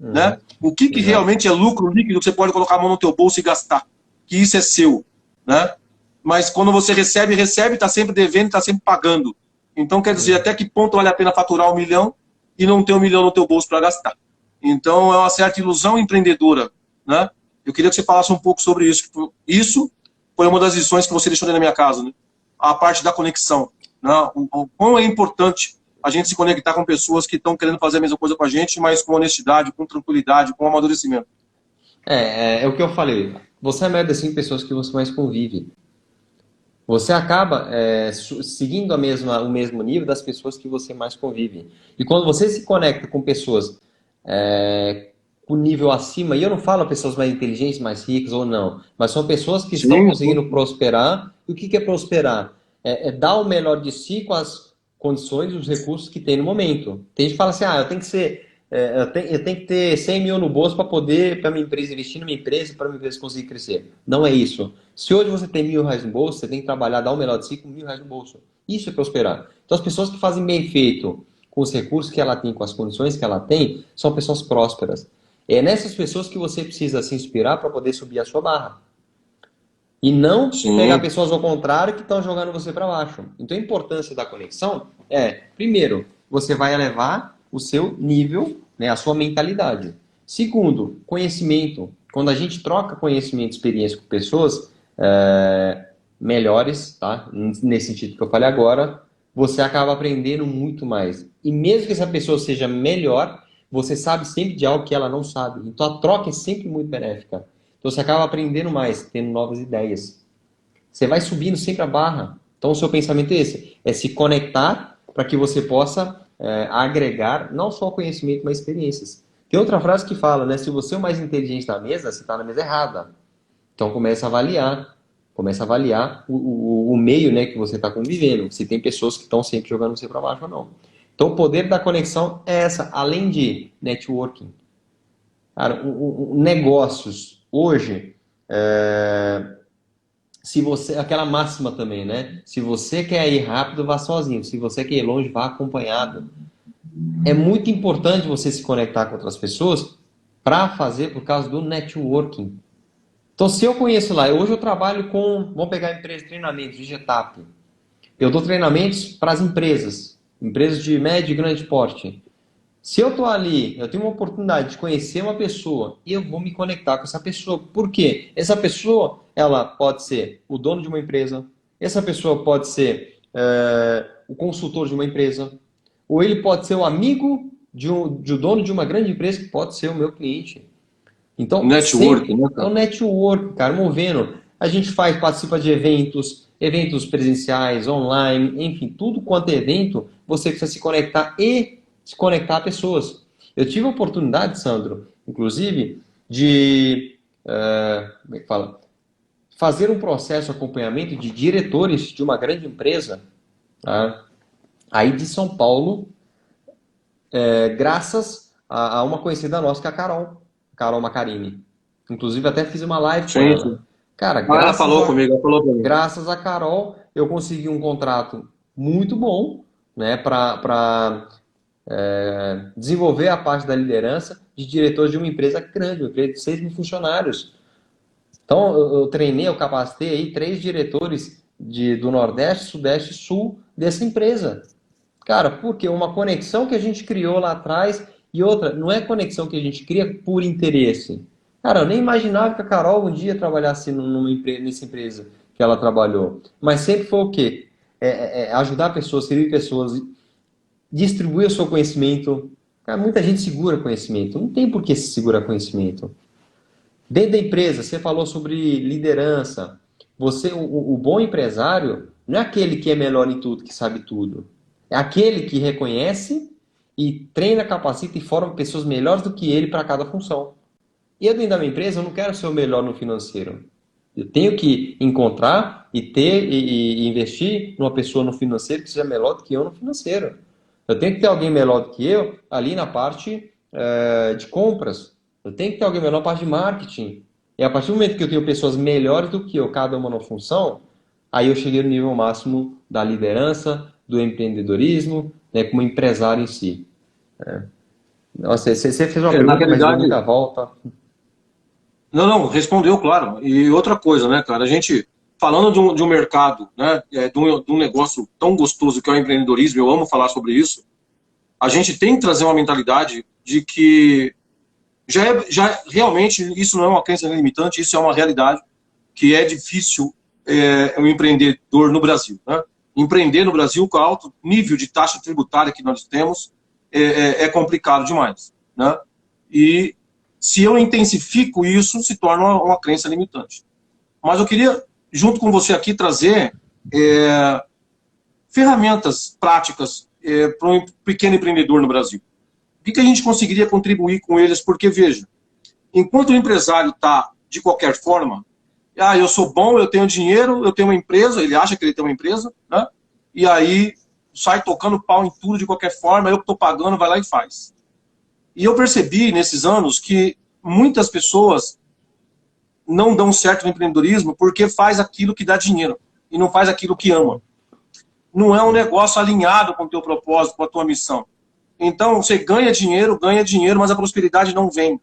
Speaker 2: Né? O que realmente é lucro líquido que você pode colocar a mão no teu bolso e gastar. Que isso é seu. Né? Mas quando você recebe, está sempre devendo, está sempre pagando. Então, quer dizer, até que ponto vale a pena faturar 1 milhão e não ter 1 milhão no teu bolso para gastar? Então, é uma certa ilusão empreendedora. Né? Eu queria que você falasse um pouco sobre isso. Isso foi uma das lições que você deixou dentro da minha casa. Né? A parte da conexão. Né? O quão é importante a gente se conectar com pessoas que estão querendo fazer a mesma coisa com a gente, mas com honestidade, com tranquilidade, com amadurecimento.
Speaker 1: É o que eu falei. Você é a média das 5 pessoas que você mais convive. Você acaba seguindo o mesmo nível das pessoas que você mais convive. E quando você se conecta com pessoas com nível acima, e eu não falo pessoas mais inteligentes, mais ricas ou não, mas são pessoas que estão conseguindo prosperar. E o que é prosperar? É dar o melhor de si com as condições e os recursos que tem no momento. Tem gente que fala assim, eu tenho que ser... eu tenho que ter 100 mil no bolso para poder, para minha empresa investir na minha empresa, para minha empresa conseguir crescer. Não é isso. Se hoje você tem R$ 1.000 no bolso, você tem que trabalhar, dar o melhor de si com R$ 1.000 no bolso. Isso é prosperar. Então, as pessoas que fazem bem feito com os recursos que ela tem, com as condições que ela tem, são pessoas prósperas. É nessas pessoas que você precisa se inspirar para poder subir a sua barra. E não pegar pessoas ao contrário que estão jogando você para baixo. Então, a importância da conexão primeiro, você vai elevar o seu nível, né, a sua mentalidade. Segundo, conhecimento. Quando a gente troca conhecimento e experiência com pessoas melhores, tá? Nesse sentido que eu falei agora, você acaba aprendendo muito mais. E mesmo que essa pessoa seja melhor, você sabe sempre de algo que ela não sabe. Então, a troca é sempre muito benéfica. Então, você acaba aprendendo mais, tendo novas ideias. Você vai subindo sempre a barra. Então, o seu pensamento é esse. É se conectar para que você possa agregar não só conhecimento, mas experiências. Tem outra frase que fala, né? Se você é o mais inteligente da mesa, você está na mesa errada. Então, começa a avaliar. Começa a avaliar o meio, né, que você está convivendo. Se tem pessoas que estão sempre jogando você para baixo ou não. Então, o poder da conexão é essa. Além de networking. Cara, negócios, hoje, se você, aquela máxima também, né? Se você quer ir rápido, vá sozinho. Se você quer ir longe, vá acompanhado. É muito importante você se conectar com outras pessoas para fazer por causa do networking. Então, se eu conheço lá, hoje eu trabalho com, vamos pegar a empresa de treinamentos, Digetap. Eu dou treinamentos para as empresas de médio e grande porte. Se eu estou ali, eu tenho uma oportunidade de conhecer uma pessoa e eu vou me conectar com essa pessoa. Por quê? Essa pessoa, ela pode ser o dono de uma empresa, essa pessoa pode ser o consultor de uma empresa, ou ele pode ser o amigo de um dono de uma grande empresa que pode ser o meu cliente. Então,
Speaker 2: network, né,
Speaker 1: é o network, cara, movendo. A gente participa de eventos presenciais, online, enfim, tudo quanto é evento, você precisa se conectar a pessoas. Eu tive a oportunidade, Sandro, inclusive, de como é que fala? Fazer um processo de acompanhamento de diretores de uma grande empresa, tá? Aí de São Paulo, graças a uma conhecida nossa, que é a Carol Macarini. Inclusive, até fiz uma live com ela. Cara,
Speaker 2: ela falou comigo, ela falou comigo.
Speaker 1: Graças a Carol, eu consegui um contrato muito bom, né, para desenvolver a parte da liderança de diretor de uma empresa grande, uma empresa de 6 mil funcionários. Então, eu treinei, eu capacitei aí 3 diretores do Nordeste, Sudeste e Sul dessa empresa. Cara, porque uma conexão que a gente criou lá atrás e outra, não é conexão que a gente cria por interesse. Cara, eu nem imaginava que a Carol um dia trabalhasse nessa empresa que ela trabalhou. Mas sempre foi o quê? Ajudar pessoas, servir pessoas, distribuir o seu conhecimento. Cara, muita gente segura conhecimento. Não tem por que se segurar conhecimento. Dentro da empresa, você falou sobre liderança. O bom empresário não é aquele que é melhor em tudo, que sabe tudo. É aquele que reconhece e treina, capacita e forma pessoas melhores do que ele para cada função. E eu dentro da minha empresa, eu não quero ser o melhor no financeiro. Eu tenho que encontrar e ter e investir numa pessoa no financeiro que seja melhor do que eu no financeiro. Eu tenho que ter alguém melhor do que eu ali na parte de compras. Eu tenho que ter alguém melhor na parte de marketing. E a partir do momento que eu tenho pessoas melhores do que eu, cada uma na função, aí eu cheguei no nível máximo da liderança, do empreendedorismo, né, como empresário em si. Nossa, você fez uma
Speaker 2: Na
Speaker 1: pergunta, mas deu
Speaker 2: realidade,
Speaker 1: muita volta.
Speaker 2: não, respondeu, claro. E outra coisa, né, cara, a gente, falando de um mercado, né, de um negócio tão gostoso que é o empreendedorismo, eu amo falar sobre isso, a gente tem que trazer uma mentalidade de que já realmente isso não é uma crença limitante, isso é uma realidade que é difícil um empreendedor no Brasil, né? Empreender no Brasil com alto nível de taxa tributária que nós temos é complicado demais, né? E se eu intensifico isso, se torna uma crença limitante. Mas eu queria, junto com você aqui, trazer ferramentas práticas para um pequeno empreendedor no Brasil. O que a gente conseguiria contribuir com eles? Porque, veja, enquanto o empresário está de qualquer forma, eu sou bom, eu tenho dinheiro, eu tenho uma empresa, ele acha que ele tem uma empresa, né? E aí sai tocando pau em tudo de qualquer forma, eu que estou pagando, vai lá e faz. E eu percebi nesses anos que muitas pessoas não dão certo no empreendedorismo porque faz aquilo que dá dinheiro e não faz aquilo que ama. Não é um negócio alinhado com o teu propósito, com a tua missão. Então, você ganha dinheiro, mas a prosperidade não vem.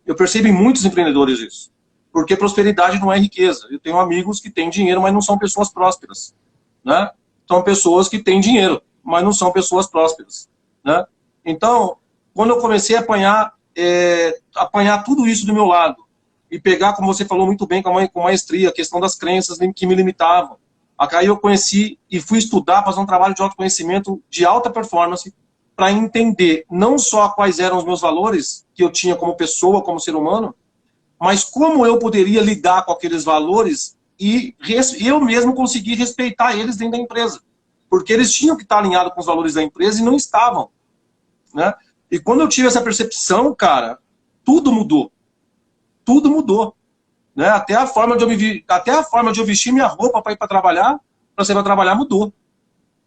Speaker 2: Eu percebo em muitos empreendedores isso. Porque prosperidade não é riqueza. Eu tenho amigos que têm dinheiro, mas não são pessoas prósperas, né? São pessoas que têm dinheiro, mas não são pessoas prósperas, né? Então, quando eu comecei a apanhar tudo isso do meu lado e pegar, como você falou muito bem, com maestria, a questão das crenças que me limitavam. Aí eu conheci e fui estudar, fazer um trabalho de autoconhecimento de alta performance para entender não só quais eram os meus valores que eu tinha como pessoa, como ser humano, mas como eu poderia lidar com aqueles valores e eu mesmo conseguir respeitar eles dentro da empresa. Porque eles tinham que estar alinhados com os valores da empresa e não estavam, né? E quando eu tive essa percepção, cara, tudo mudou. Tudo mudou, né? Até a forma de eu vestir minha roupa para ir para trabalhar, para sair para trabalhar, mudou.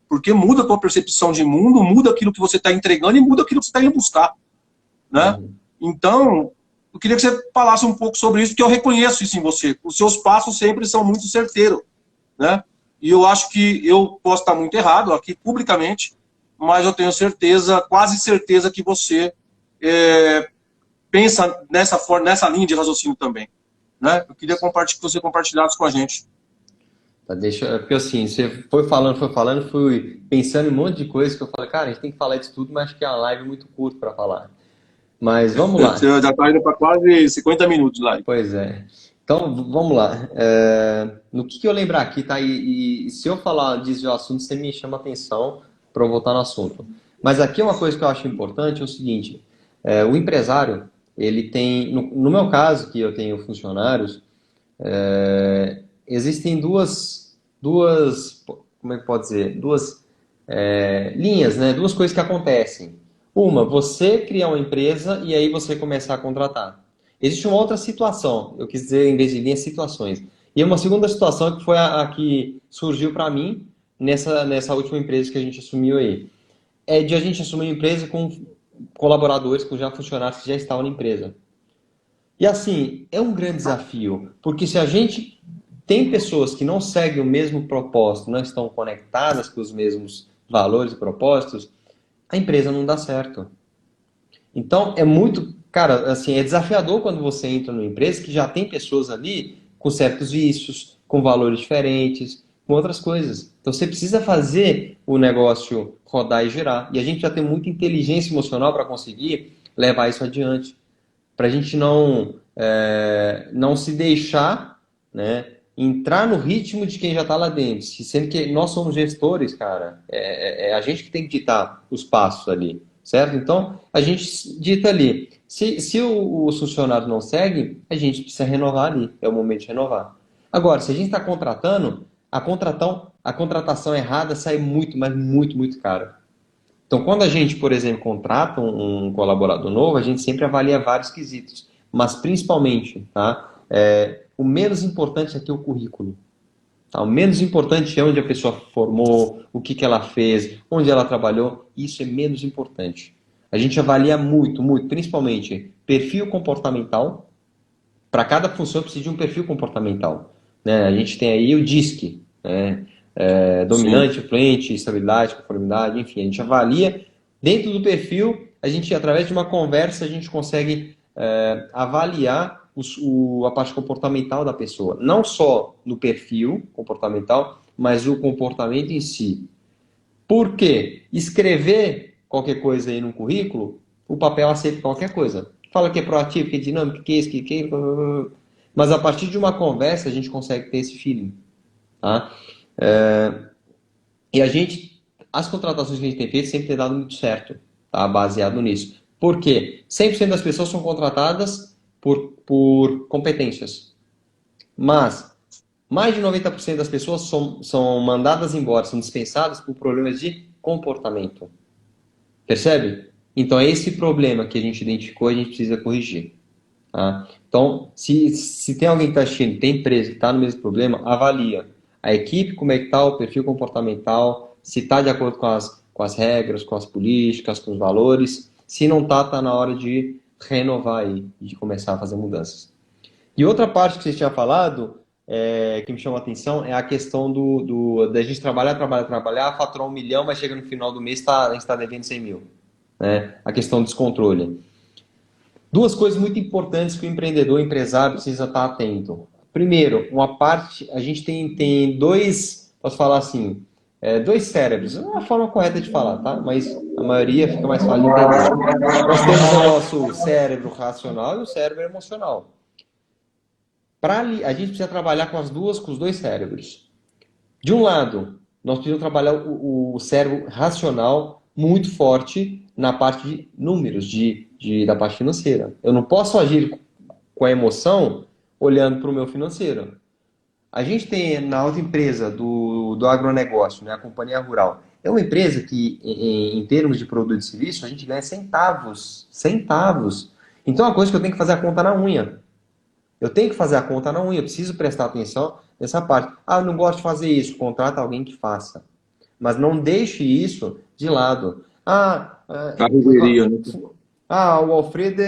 Speaker 2: Porque muda a tua percepção de mundo, muda aquilo que você está entregando e muda aquilo que você está indo buscar, né? Então, eu queria que você falasse um pouco sobre isso, porque eu reconheço isso em você. Os seus passos sempre são muito certeiros, né? E eu acho que eu posso estar muito errado aqui publicamente, mas eu tenho certeza, quase certeza, que você pensa nessa linha de raciocínio também, né? Eu queria que você compartilhasse com a gente.
Speaker 1: Tá, porque assim, você foi falando, fui pensando em um monte de coisa que eu falei, cara, a gente tem que falar disso tudo, mas acho que é uma live muito curta para falar. Mas vamos lá.
Speaker 2: Você já está indo para quase 50 minutos lá.
Speaker 1: Pois é. Então, vamos lá. No que eu lembrar aqui, tá? E se eu falar desviar o assunto, você me chama atenção para eu voltar no assunto. Mas aqui uma coisa que eu acho importante é o seguinte: o empresário, ele tem, no meu caso, que eu tenho funcionários, existem como é que pode dizer? Duas linhas, né? Duas coisas que acontecem. Uma, você criar uma empresa e aí você começar a contratar. Existe uma outra situação, eu quis dizer em vez de linhas, situações. E uma segunda situação que foi a que surgiu para mim nessa última empresa que a gente assumiu aí. É de a gente assumir uma empresa com colaboradores, com já funcionários que já estavam na empresa. E assim, é um grande desafio, porque se a gente tem pessoas que não seguem o mesmo propósito, não estão conectadas com os mesmos valores e propósitos, a empresa não dá certo. Então, cara, assim, é desafiador quando você entra numa empresa que já tem pessoas ali com certos vícios, com valores diferentes, com outras coisas. Então, você precisa fazer o negócio rodar e girar. E a gente já tem muita inteligência emocional para conseguir levar isso adiante. Para a gente não se deixar, né, entrar no ritmo de quem já está lá dentro. Sendo que nós somos gestores, cara, é a gente que tem que ditar os passos ali, certo? Então, a gente dita ali. Se os funcionários não seguem, a gente precisa renovar ali, é o momento de renovar. Agora, se a gente está contratando, a contratação errada sai muito, mas muito, muito caro. Então, quando a gente, por exemplo, contrata um colaborador novo, a gente sempre avalia vários quesitos, mas principalmente, tá? O menos importante aqui é o currículo. Tá? O menos importante é onde a pessoa formou, o que ela fez, onde ela trabalhou. Isso é menos importante. A gente avalia muito, muito, principalmente perfil comportamental. Para cada função precisa de um perfil comportamental. Né? A gente tem aí o DISC, né? Dominante,
Speaker 2: Sim.
Speaker 1: influente, estabilidade, conformidade, enfim. A gente avalia dentro do perfil, a gente, através de uma conversa, a gente consegue avaliar a parte comportamental da pessoa. Não só no perfil comportamental, mas o comportamento em si. Por quê? Escrever qualquer coisa aí no currículo, o papel aceita qualquer coisa. Fala que é proativo, que é dinâmico, que é isso, que é aquilo. Mas a partir de uma conversa, a gente consegue ter esse feeling. Tá? E as contratações que a gente tem feito sempre tem dado muito certo, tá? Baseado nisso. Por quê? 100% das pessoas são contratadas por competências. Mas mais de 90% das pessoas são mandadas embora, são dispensadas por problemas de comportamento. Percebe? Então é esse problema que a gente identificou e a gente precisa corrigir. Tá? Então, se tem alguém que está assistindo, tem empresa que está no mesmo problema, avalia a equipe, como é que está, o perfil comportamental, se está de acordo com as regras, com as políticas, com os valores. Se não está, está na hora de renovar aí, de começar a fazer mudanças. E outra parte que você tinha falado, que me chama a atenção, é a questão da gente trabalhar, faturar 1 milhão, mas chega no final do mês a gente está devendo 100 mil. Né? A questão do descontrole. Duas coisas muito importantes que o empreendedor, o empresário precisa estar atento. Primeiro, a gente tem dois, posso falar assim, dois cérebros. Não é a forma correta de falar, tá? Mas a maioria fica mais fácil de entender. Nós temos o nosso cérebro racional e o cérebro emocional. A gente precisa trabalhar com os dois cérebros. De um lado, nós precisamos trabalhar o cérebro racional muito forte na parte de números, da parte financeira. Eu não posso agir com a emoção olhando para o meu financeiro. A gente tem na outra empresa do agronegócio, né, a companhia rural, é uma empresa que, em termos de produto e serviço, a gente ganha centavos. Centavos. Então é uma coisa que eu tenho que fazer a conta na unha. Eu tenho que fazer a conta na unha, eu preciso prestar atenção nessa parte. Ah, eu não gosto de fazer isso, contrata alguém que faça. Mas não deixe isso de lado.
Speaker 2: Carregaria, né?
Speaker 1: O Alfredo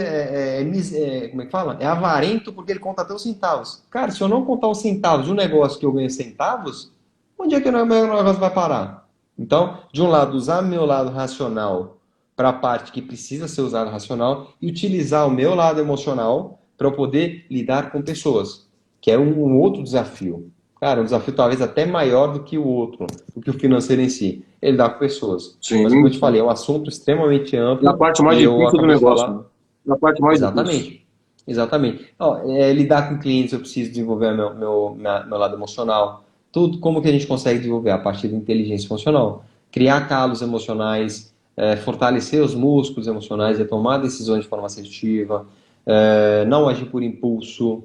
Speaker 1: como é que fala? É avarento porque ele conta até os centavos. Cara, se eu não contar os centavos de um negócio que eu ganho centavos, onde é que o meu negócio vai parar? Então, de um lado, usar meu lado racional para a parte que precisa ser usado racional e utilizar o meu lado emocional para eu poder lidar com pessoas, que é um outro desafio. Cara, um desafio talvez até maior do que o outro, do que o financeiro em si. Ele lidar com pessoas.
Speaker 2: Sim.
Speaker 1: Mas como eu te falei, é um assunto extremamente
Speaker 2: É a
Speaker 1: amplo
Speaker 2: parte mais
Speaker 1: e eu
Speaker 2: difícil do
Speaker 1: acabei de
Speaker 2: negócio, né?
Speaker 1: falar.
Speaker 2: É a parte mais difícil.
Speaker 1: Exatamente. Exatamente. Lidar com clientes, eu preciso desenvolver meu lado emocional. Tudo, como que a gente consegue desenvolver? A partir da inteligência emocional. Criar calos emocionais, fortalecer os músculos emocionais, tomar decisões de forma assertiva, não agir por impulso,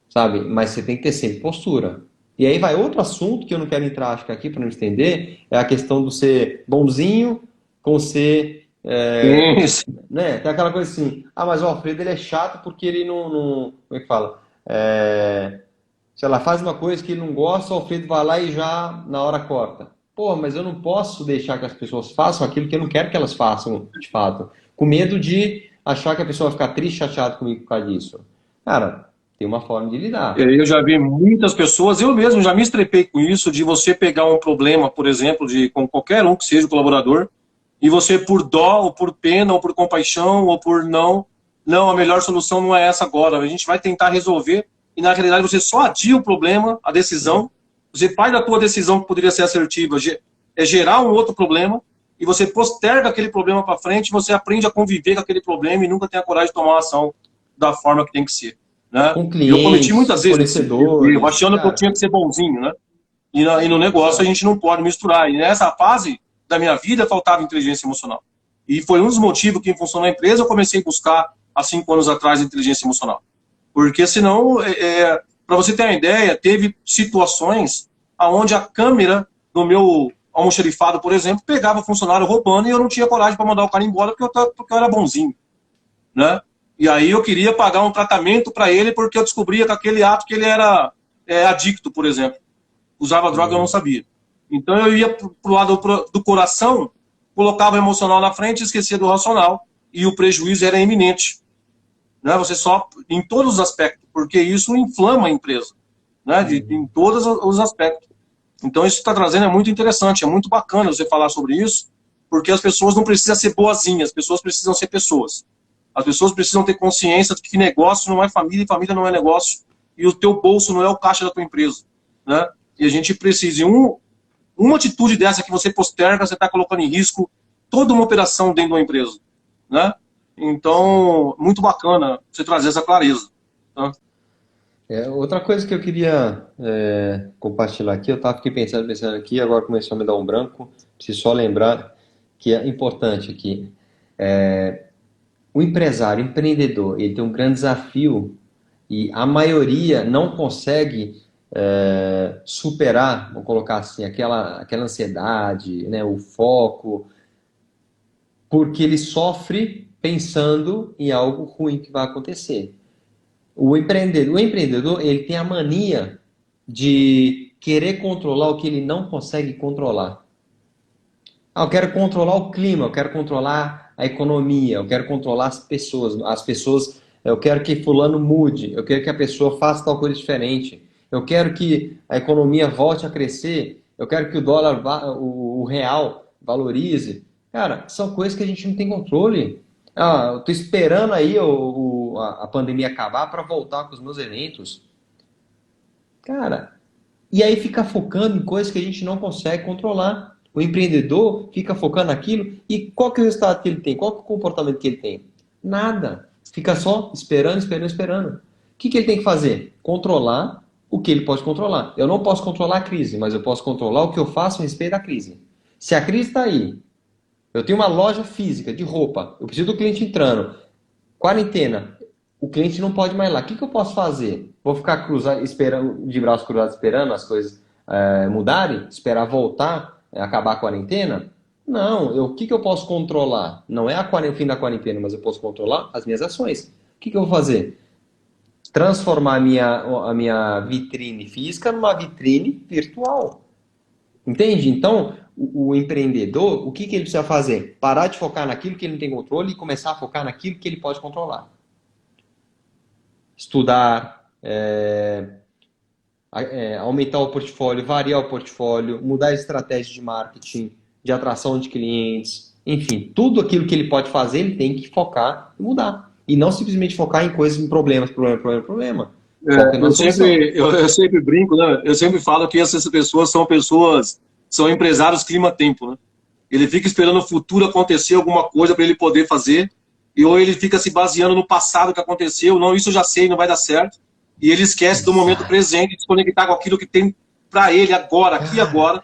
Speaker 1: sabe? Mas você tem que ter sempre postura. E aí vai outro assunto que eu não quero entrar, acho que aqui para não estender, é a questão do ser bonzinho com ser
Speaker 2: Isso.
Speaker 1: né? Tem aquela coisa assim, mas o Alfredo ele é chato porque ele não como é que fala? Sei lá, faz uma coisa que ele não gosta, o Alfredo vai lá e já na hora corta. Pô, mas eu não posso deixar que as pessoas façam aquilo que eu não quero que elas façam, de fato. Com medo de achar que a pessoa vai ficar triste, chateada comigo por causa disso. Cara, tem uma forma de lidar.
Speaker 2: Eu já vi muitas pessoas, eu mesmo já me estrepei com isso, de você pegar um problema, por exemplo, com qualquer um que seja o colaborador, e você, por dó, ou por pena, ou por compaixão, ou por não, a melhor solução não é essa agora, a gente vai tentar resolver, e na realidade você só adia o problema, a decisão, você faz da tua decisão que poderia ser assertiva, é gerar um outro problema, e você posterga aquele problema para frente, você aprende a conviver com aquele problema e nunca tem a coragem de tomar uma ação da forma que tem que ser. Né?
Speaker 1: Com
Speaker 2: Eu cometi
Speaker 1: clientes,
Speaker 2: muitas
Speaker 1: com
Speaker 2: vezes esse erro,
Speaker 1: fornecedores,
Speaker 2: achando que eu
Speaker 1: cara.
Speaker 2: tinha que ser bonzinho, né? E no negócio a gente não pode misturar. E nessa fase da minha vida faltava inteligência emocional. E foi um dos motivos que, em função da empresa, eu comecei a buscar, há 5 anos atrás, inteligência emocional. Porque senão, para você ter uma ideia, teve situações onde a câmera do meu almoxerifado, por exemplo, pegava o funcionário roubando e eu não tinha coragem para mandar o cara embora porque eu era bonzinho, né? E aí eu queria pagar um tratamento para ele porque eu descobria que aquele ato que ele era adicto, por exemplo. Usava droga e eu não sabia. Então eu ia pro lado do coração, colocava o emocional na frente e esquecia do racional. E o prejuízo era iminente. Né? Você só, em todos os aspectos, porque isso inflama a empresa, né? Em todos os aspectos. Então isso que está trazendo é muito interessante, é muito bacana você falar sobre isso, porque as pessoas não precisam ser boazinhas, as pessoas precisam ser pessoas. As pessoas precisam ter consciência de que negócio não é família e família não é negócio. E o teu bolso não é o caixa da tua empresa. Né? E a gente precisa, uma atitude dessa que você posterga, você está colocando em risco toda uma operação dentro de uma empresa. Né? Então, muito bacana você trazer essa clareza. Tá?
Speaker 1: Outra coisa que eu queria compartilhar aqui, fiquei pensando aqui, agora começou a me dar um branco, preciso só lembrar que é importante aqui. O empresário, o empreendedor, ele tem um grande desafio e a maioria não consegue superar, vou colocar assim, aquela ansiedade, né, o foco, porque ele sofre pensando em algo ruim que vai acontecer. O empreendedor, ele tem a mania de querer controlar o que ele não consegue controlar. Eu quero controlar o clima, eu quero controlar a economia, eu quero controlar as pessoas. Eu quero que fulano mude, eu quero que a pessoa faça tal coisa diferente. Eu quero que a economia volte a crescer, eu quero que o dólar, o real valorize. Cara, são coisas que a gente não tem controle. Eu tô esperando aí a pandemia acabar para voltar com os meus eventos. Cara, e aí fica focando em coisas que a gente não consegue controlar. O empreendedor fica focando naquilo e qual que é o resultado que ele tem? Qual que é o comportamento que ele tem? Nada. Fica só esperando, esperando, esperando. O que ele tem que fazer? Controlar o que ele pode controlar. Eu não posso controlar a crise, mas eu posso controlar o que eu faço a respeito da crise. Se a crise está aí, eu tenho uma loja física de roupa, eu preciso do cliente entrando, quarentena, o cliente não pode mais ir lá. O que eu posso fazer? Vou ficar esperando, de braços cruzados esperando as coisas mudarem? Esperar voltar, acabar a quarentena? Não, o que eu posso controlar? Não é o fim da quarentena, mas eu posso controlar as minhas ações. O que eu vou fazer? Transformar a minha vitrine física numa vitrine virtual. Entende? Então, o empreendedor, o que ele precisa fazer? Parar de focar naquilo que ele não tem controle e começar a focar naquilo que ele pode controlar. Estudar, aumentar o portfólio, variar o portfólio, mudar a estratégia de marketing, de atração de clientes, enfim, tudo aquilo que ele pode fazer, ele tem que focar e mudar. E não simplesmente focar em coisas, em problemas. Foca na solução.
Speaker 2: Eu sempre brinco, né? Eu sempre falo que essas pessoas, são empresários clima-tempo, né? Ele fica esperando o futuro acontecer alguma coisa para ele poder fazer, ou ele fica se baseando no passado que aconteceu, não, isso eu já sei, não vai dar certo, e ele esquece do momento presente, de se conectar com aquilo que tem para ele agora, aqui e agora,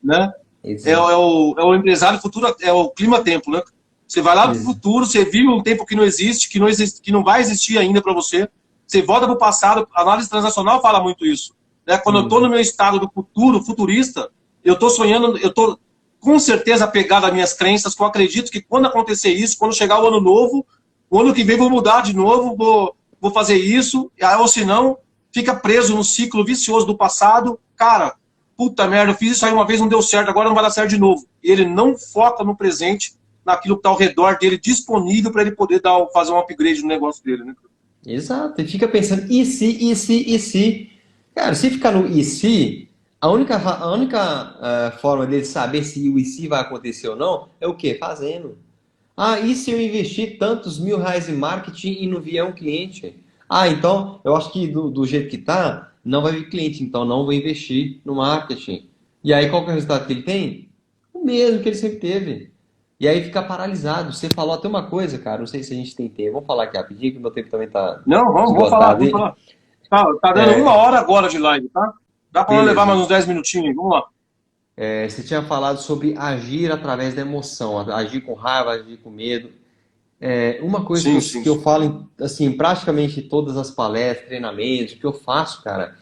Speaker 2: né? É o empresário futuro, é o clima-tempo, né? Você vai lá pro futuro, você vive um tempo que não existe, que não vai existir ainda para você, você volta pro passado, a análise transacional fala muito isso, né? Quando eu tô no meu estado do futuro, futurista, eu tô sonhando, eu tô com certeza apegado às minhas crenças, que eu acredito que quando acontecer isso, quando chegar o ano novo, o ano que vem vou mudar de novo, vou fazer isso, ou se não, fica preso no ciclo vicioso do passado. Cara, puta merda, eu fiz isso aí uma vez, não deu certo, agora não vai dar certo de novo. E ele não foca no presente, naquilo que está ao redor dele, disponível para ele poder fazer um upgrade no negócio dele, né?
Speaker 1: Exato, e fica pensando, e se, e se, e se? Cara, se ficar no e se, a única forma dele saber se o e se vai acontecer ou não é o quê? Fazendo. E se eu investir tantos R$ 1.000 em marketing e não vier um cliente? Então, eu acho que do jeito que tá, não vai vir cliente, então não vou investir no marketing. E aí, qual que é o resultado que ele tem? O mesmo que ele sempre teve. E aí fica paralisado. Você falou até uma coisa, cara, não sei se a gente tem tempo. Vamos falar aqui rapidinho, que o meu tempo também tá
Speaker 2: Não, vamos falar,
Speaker 1: esgotado.
Speaker 2: vamos falar. Tá dando 1 hora agora de live, tá? Dá para levar mais uns 10 minutinhos aí, vamos lá.
Speaker 1: Você tinha falado sobre agir através da emoção, agir com raiva, agir com medo. Uma coisa que eu falo assim, praticamente em todas as palestras, treinamentos, o que eu faço, cara,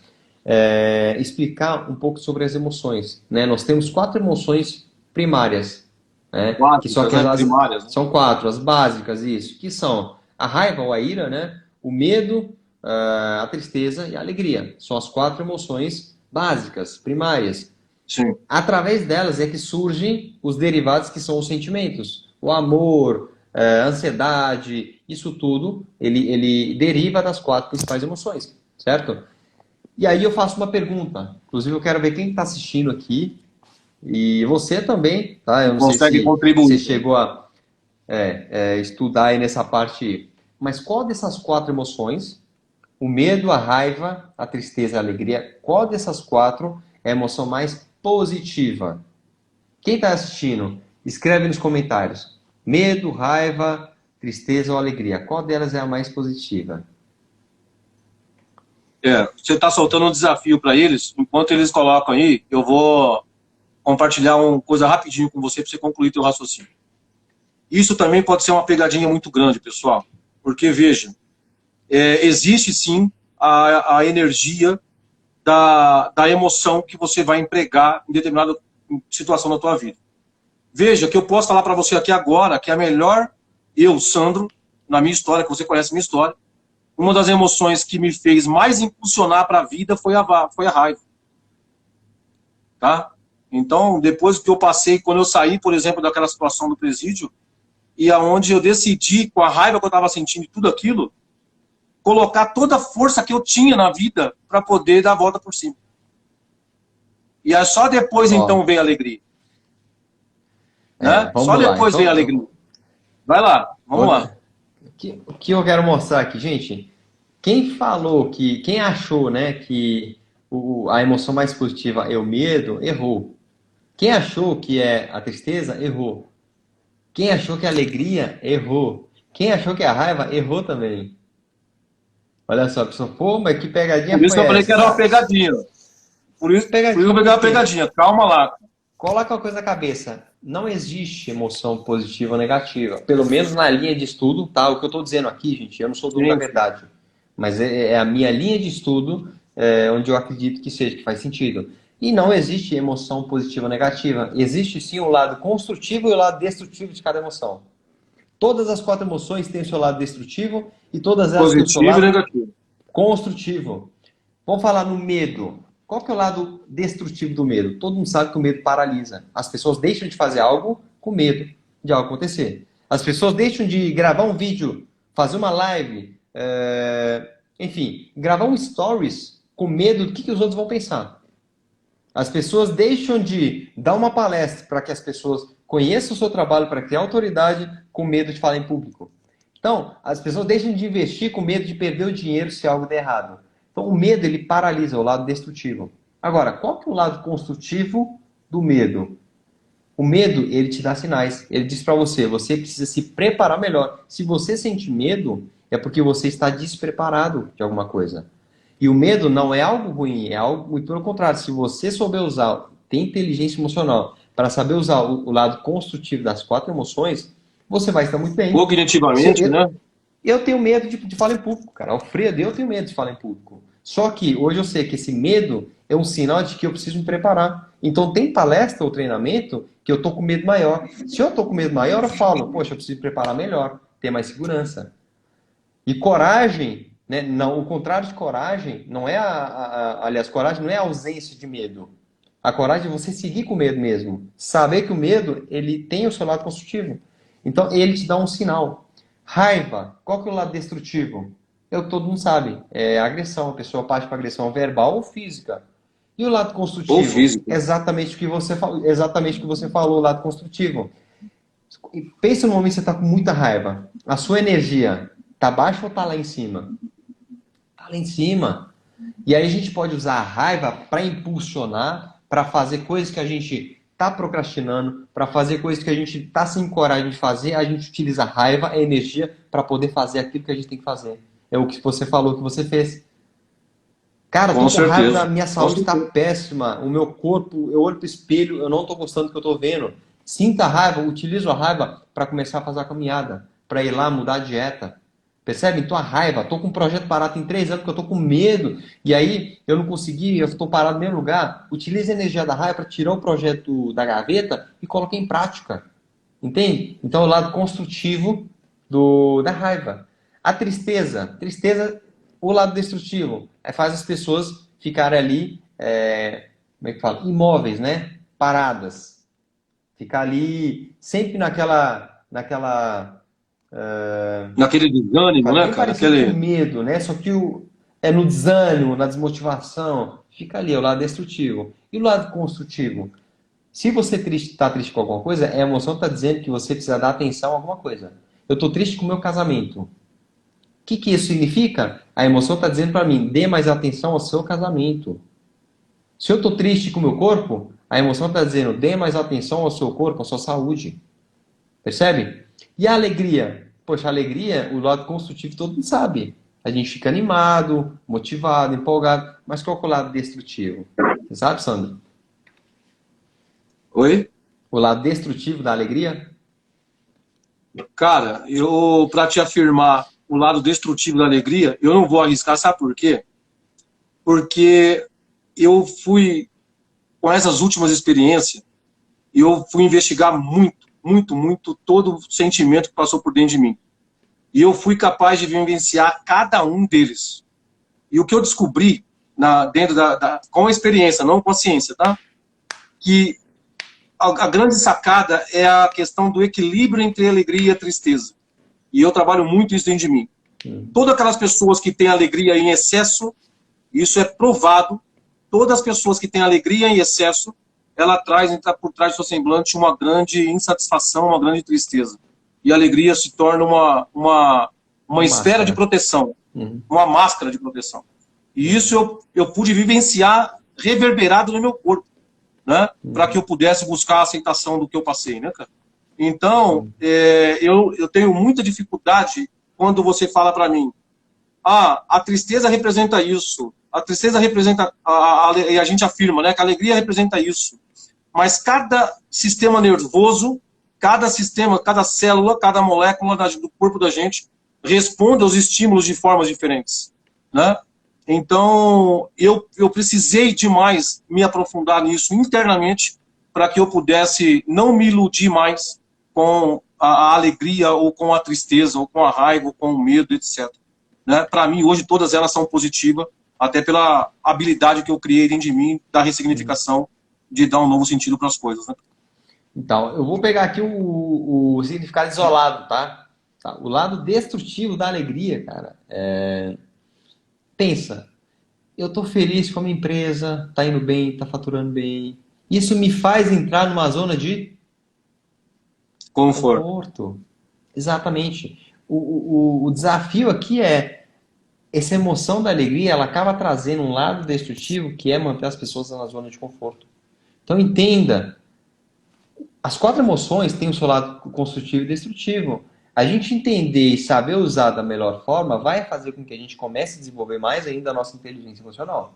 Speaker 1: explicar um pouco sobre as emoções, né? Nós temos 4 emoções primárias, né? Que são
Speaker 2: Básicas, né?
Speaker 1: aquelas,
Speaker 2: Primárias, né?
Speaker 1: são 4, as básicas, isso, que são a raiva ou a ira, né? O medo, a tristeza e a alegria. São as 4 emoções básicas, primárias.
Speaker 2: Sim.
Speaker 1: Através delas é que surgem os derivados que são os sentimentos. O amor, a ansiedade, isso tudo, ele deriva das 4 principais emoções, certo? E aí eu faço uma pergunta. Inclusive eu quero ver quem está assistindo aqui. E você também, tá? Eu não sei
Speaker 2: Consegue
Speaker 1: se você
Speaker 2: contribuir.
Speaker 1: chegou a estudar aí nessa parte. Mas qual dessas 4 emoções, o medo, a raiva, a tristeza e a alegria, qual dessas 4 é a emoção mais positiva? Quem está assistindo, escreve nos comentários. Medo, raiva, tristeza ou alegria. Qual delas é a mais positiva?
Speaker 2: Você está soltando um desafio para eles. Enquanto eles colocam aí, eu vou compartilhar uma coisa rapidinho com você para você concluir teu raciocínio. Isso também pode ser uma pegadinha muito grande, pessoal. Porque, veja, existe sim a energia da emoção que você vai empregar em determinada situação da tua vida. Veja que eu posso falar para você aqui agora que a melhor, eu, Sandro, na minha história, que você conhece a minha história, uma das emoções que me fez mais impulsionar para a vida foi a raiva. Tá? Então, depois que eu passei, quando eu saí, por exemplo, daquela situação do presídio, e aonde eu decidi, com a raiva que eu estava sentindo e tudo aquilo, colocar toda a força que eu tinha na vida para poder dar a volta por cima. E aí só depois, então, vem a alegria. Né? Só
Speaker 1: Vamos lá.
Speaker 2: depois vem a
Speaker 1: Então,
Speaker 2: alegria. Vai lá, vamos lá.
Speaker 1: O que eu quero mostrar aqui, gente? Quem achou, né, que a emoção mais positiva é o medo, errou. Quem achou que é a tristeza, errou. Quem achou que é a alegria, errou. Quem achou que é a raiva, errou também. Olha só, pessoal, pô, mas que pegadinha
Speaker 2: Por isso
Speaker 1: foi
Speaker 2: que eu falei que
Speaker 1: essa?
Speaker 2: era uma pegadinha. Por isso que eu
Speaker 1: Pegadinha
Speaker 2: peguei uma
Speaker 1: por quê?
Speaker 2: pegadinha. Calma lá.
Speaker 1: Coloca uma coisa na cabeça. Não existe emoção positiva ou negativa. Pelo menos na linha de estudo, tá? O que eu estou dizendo aqui, gente, eu não sou dono da
Speaker 2: Sim,
Speaker 1: verdade. Mas é a minha linha de estudo, onde eu acredito que seja, que faz sentido. E não existe emoção positiva ou negativa. Existe sim o lado construtivo e o lado destrutivo de cada emoção. Todas as 4 emoções têm o seu lado destrutivo e todas elas têm o seu
Speaker 2: positivo e
Speaker 1: lado
Speaker 2: negativo.
Speaker 1: construtivo. Vamos falar no medo. Qual que é o lado destrutivo do medo? Todo mundo sabe que o medo paralisa. As pessoas deixam de fazer algo com medo de algo acontecer. As pessoas deixam de gravar um vídeo, fazer uma live, enfim, gravar um stories com medo do que os outros vão pensar. As pessoas deixam de dar uma palestra para que as pessoas conheçam o seu trabalho, para criar autoridade, com medo de falar em público. Então, as pessoas deixam de investir com medo de perder o dinheiro se algo der errado. Então, o medo, ele paralisa, o lado destrutivo. Agora, qual que é o lado construtivo do medo? O medo, ele te dá sinais. Ele diz para você, você precisa se preparar melhor. Se você sente medo, é porque você está despreparado de alguma coisa. E o medo não é algo ruim, é algo muito pelo contrário. Se você souber usar, tem inteligência emocional, para saber usar o lado construtivo das 4 emoções, você vai estar muito bem.
Speaker 2: Cognitivamente, né?
Speaker 1: Eu tenho medo de falar em público, cara. Alfredo, eu tenho medo de falar em público. Só que hoje eu sei que esse medo é um sinal de que eu preciso me preparar. Então tem palestra ou treinamento que eu tô com medo maior. Se eu tô com medo maior, eu falo, poxa, eu preciso me preparar melhor, ter mais segurança. E coragem, né? Não, o contrário de coragem não é aliás, coragem não é a ausência de medo. A coragem é você seguir com medo mesmo. Saber que o medo, ele tem o seu lado construtivo. Então, ele te dá um sinal. Raiva, qual que é o lado destrutivo? Todo mundo sabe. É agressão. A pessoa parte para agressão verbal ou física. E o lado construtivo?
Speaker 2: Ou físico.
Speaker 1: Exatamente o que você falou, exatamente o que você falou, o lado construtivo. Pensa no momento que você está com muita raiva. A sua energia está baixa ou está lá em cima? Está lá em cima. E aí a gente pode usar a raiva para impulsionar, para fazer coisas que a gente está procrastinando, para fazer coisas que a gente está sem coragem de fazer, a gente utiliza a raiva, a energia, para poder fazer aquilo que a gente tem que fazer. É o que você falou que você fez. Cara, eu tô com raiva, minha saúde está péssima, o meu corpo, eu olho pro espelho, eu não estou gostando do que eu estou vendo. Sinta a raiva, utilizo a raiva para começar a fazer a caminhada, para ir lá mudar a dieta. Percebe? Então a raiva, estou com um projeto parado em 3 anos porque eu estou com medo, e aí eu não consegui, eu estou parado no mesmo lugar. Utilize a energia da raiva para tirar o projeto da gaveta e coloque em prática. Entende? Então é o lado construtivo da raiva. A tristeza, o lado destrutivo, faz as pessoas ficarem ali, como é que fala? Imóveis, né? Paradas. Ficar ali sempre
Speaker 2: Naquele desânimo, né,
Speaker 1: bem
Speaker 2: cara?
Speaker 1: parecido com
Speaker 2: Aquele...
Speaker 1: medo, né? Só que é no desânimo, na desmotivação. Fica ali, é o lado destrutivo. E o lado construtivo? Se você está triste com alguma coisa, a emoção está dizendo que você precisa dar atenção a alguma coisa. Eu estou triste com o meu casamento. O que isso significa? A emoção está dizendo para mim, dê mais atenção ao seu casamento. Se eu estou triste com o meu corpo, a emoção está dizendo, dê mais atenção ao seu corpo, à sua saúde. Percebe? E a alegria? Poxa, a alegria, o lado construtivo todo mundo sabe. A gente fica animado, motivado, empolgado. Mas qual é o lado destrutivo? Você sabe, Sandro?
Speaker 2: Oi?
Speaker 1: O lado destrutivo da alegria?
Speaker 2: Cara, para te afirmar o lado destrutivo da alegria, eu não vou arriscar, sabe por quê? Porque eu fui, com essas últimas experiências, eu fui investigar muito todo o sentimento que passou por dentro de mim. E eu fui capaz de vivenciar cada um deles. E o que eu descobri, dentro com a experiência, não com a ciência, tá? Que a grande sacada é a questão do equilíbrio entre a alegria e a tristeza. E eu trabalho muito isso dentro de mim. Todas aquelas pessoas que têm alegria em excesso, isso é provado, todas as pessoas que têm alegria em excesso, ela traz por trás do seu semblante uma grande insatisfação, uma grande tristeza. E a alegria se torna uma esfera de proteção, uma máscara de proteção. E isso eu pude vivenciar reverberado no meu corpo, né? Para que eu pudesse buscar a aceitação do que eu passei, né, cara? Então, eu tenho muita dificuldade quando você fala para mim, a tristeza representa isso, a tristeza representa, e a gente afirma, né, que a alegria representa isso. Mas cada sistema nervoso, cada sistema, cada célula, cada molécula do corpo da gente responde aos estímulos de formas diferentes, né? Então, eu precisei demais me aprofundar nisso internamente para que eu pudesse não me iludir mais com a alegria ou com a tristeza, ou com a raiva, ou com o medo, etc. Né? Para mim, hoje, todas elas são positivas, até pela habilidade que eu criei dentro de mim, da ressignificação, de dar um novo sentido para as coisas. Né?
Speaker 1: Então, eu vou pegar aqui o significado isolado, tá? O lado destrutivo da alegria, cara, pensa, eu estou feliz com a minha empresa, está indo bem, está faturando bem. Isso me faz entrar numa zona de conforto. Exatamente. O desafio aqui essa emoção da alegria, ela acaba trazendo um lado destrutivo, que é manter as pessoas na zona de conforto. Então entenda, as 4 emoções têm o seu lado construtivo e destrutivo. A gente entender e saber usar da melhor forma vai fazer com que a gente comece a desenvolver mais ainda a nossa inteligência emocional.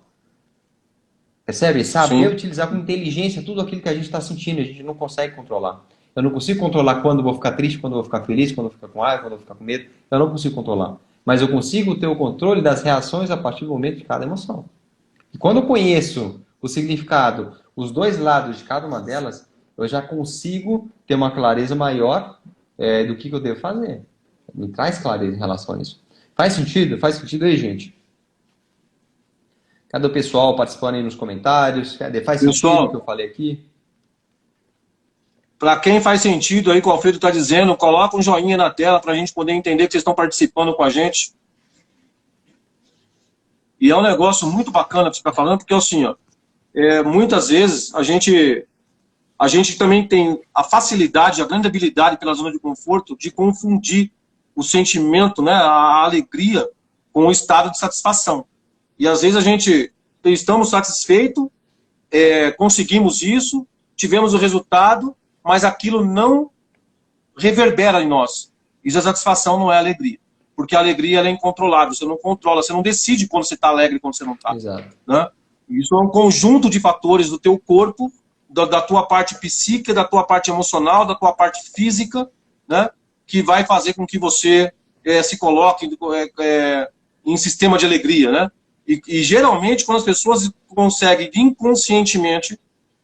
Speaker 1: Percebe? Saber utilizar com inteligência tudo aquilo que a gente está sentindo, a gente não consegue controlar. Eu não consigo controlar quando eu vou ficar triste, quando eu vou ficar feliz, quando eu vou ficar com raiva, quando eu vou ficar com medo. Eu não consigo controlar. Mas eu consigo ter o controle das reações a partir do momento de cada emoção. E quando eu conheço o significado, os 2 lados de cada uma delas, eu já consigo ter uma clareza maior do que eu devo fazer. Me traz clareza em relação a isso. Faz sentido? Faz sentido aí, gente? Cadê o pessoal participando aí nos comentários? Cadê? Faz sentido o que eu falei aqui?
Speaker 2: Para quem faz sentido aí, o que o Alfredo está dizendo, coloca um joinha na tela para a gente poder entender que vocês estão participando com a gente. E é um negócio muito bacana que você está falando, porque assim, ó, muitas vezes a gente também tem a facilidade, a grande habilidade pela zona de conforto de confundir o sentimento, né, a alegria com o estado de satisfação. E às vezes estamos satisfeitos, conseguimos isso, tivemos o resultado, mas aquilo não reverbera em nós. Isso, a satisfação não é alegria. Porque a alegria ela é incontrolável, você não controla, você não decide quando você está alegre e quando você não está.
Speaker 1: Exato.
Speaker 2: Né? Isso é um conjunto de fatores do teu corpo, da tua parte psíquica, da tua parte emocional, da tua parte física, né? Que vai fazer com que você se coloca em sistema de alegria, né? E geralmente, quando as pessoas conseguem inconscientemente,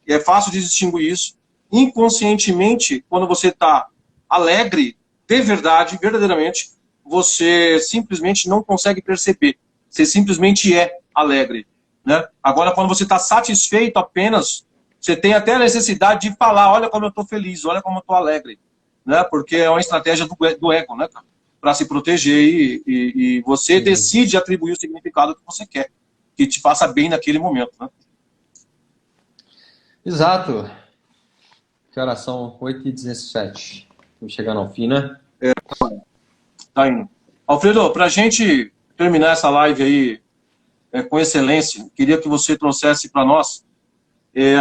Speaker 2: e é fácil de distinguir isso, inconscientemente, quando você está alegre, de verdade, verdadeiramente, você simplesmente não consegue perceber. Você simplesmente é alegre, né? Agora, quando você está satisfeito apenas, você tem até a necessidade de falar, olha como eu estou feliz, olha como eu estou alegre, né? Porque é uma estratégia do ego, né, cara? Para se proteger e você decide atribuir o significado que você quer, que te faça bem naquele momento, né?
Speaker 1: Exato. Que horas são? 8h17. Estamos chegando ao fim, né?
Speaker 2: Tá indo. Alfredo, para a gente terminar essa live aí com excelência, queria que você trouxesse para nós,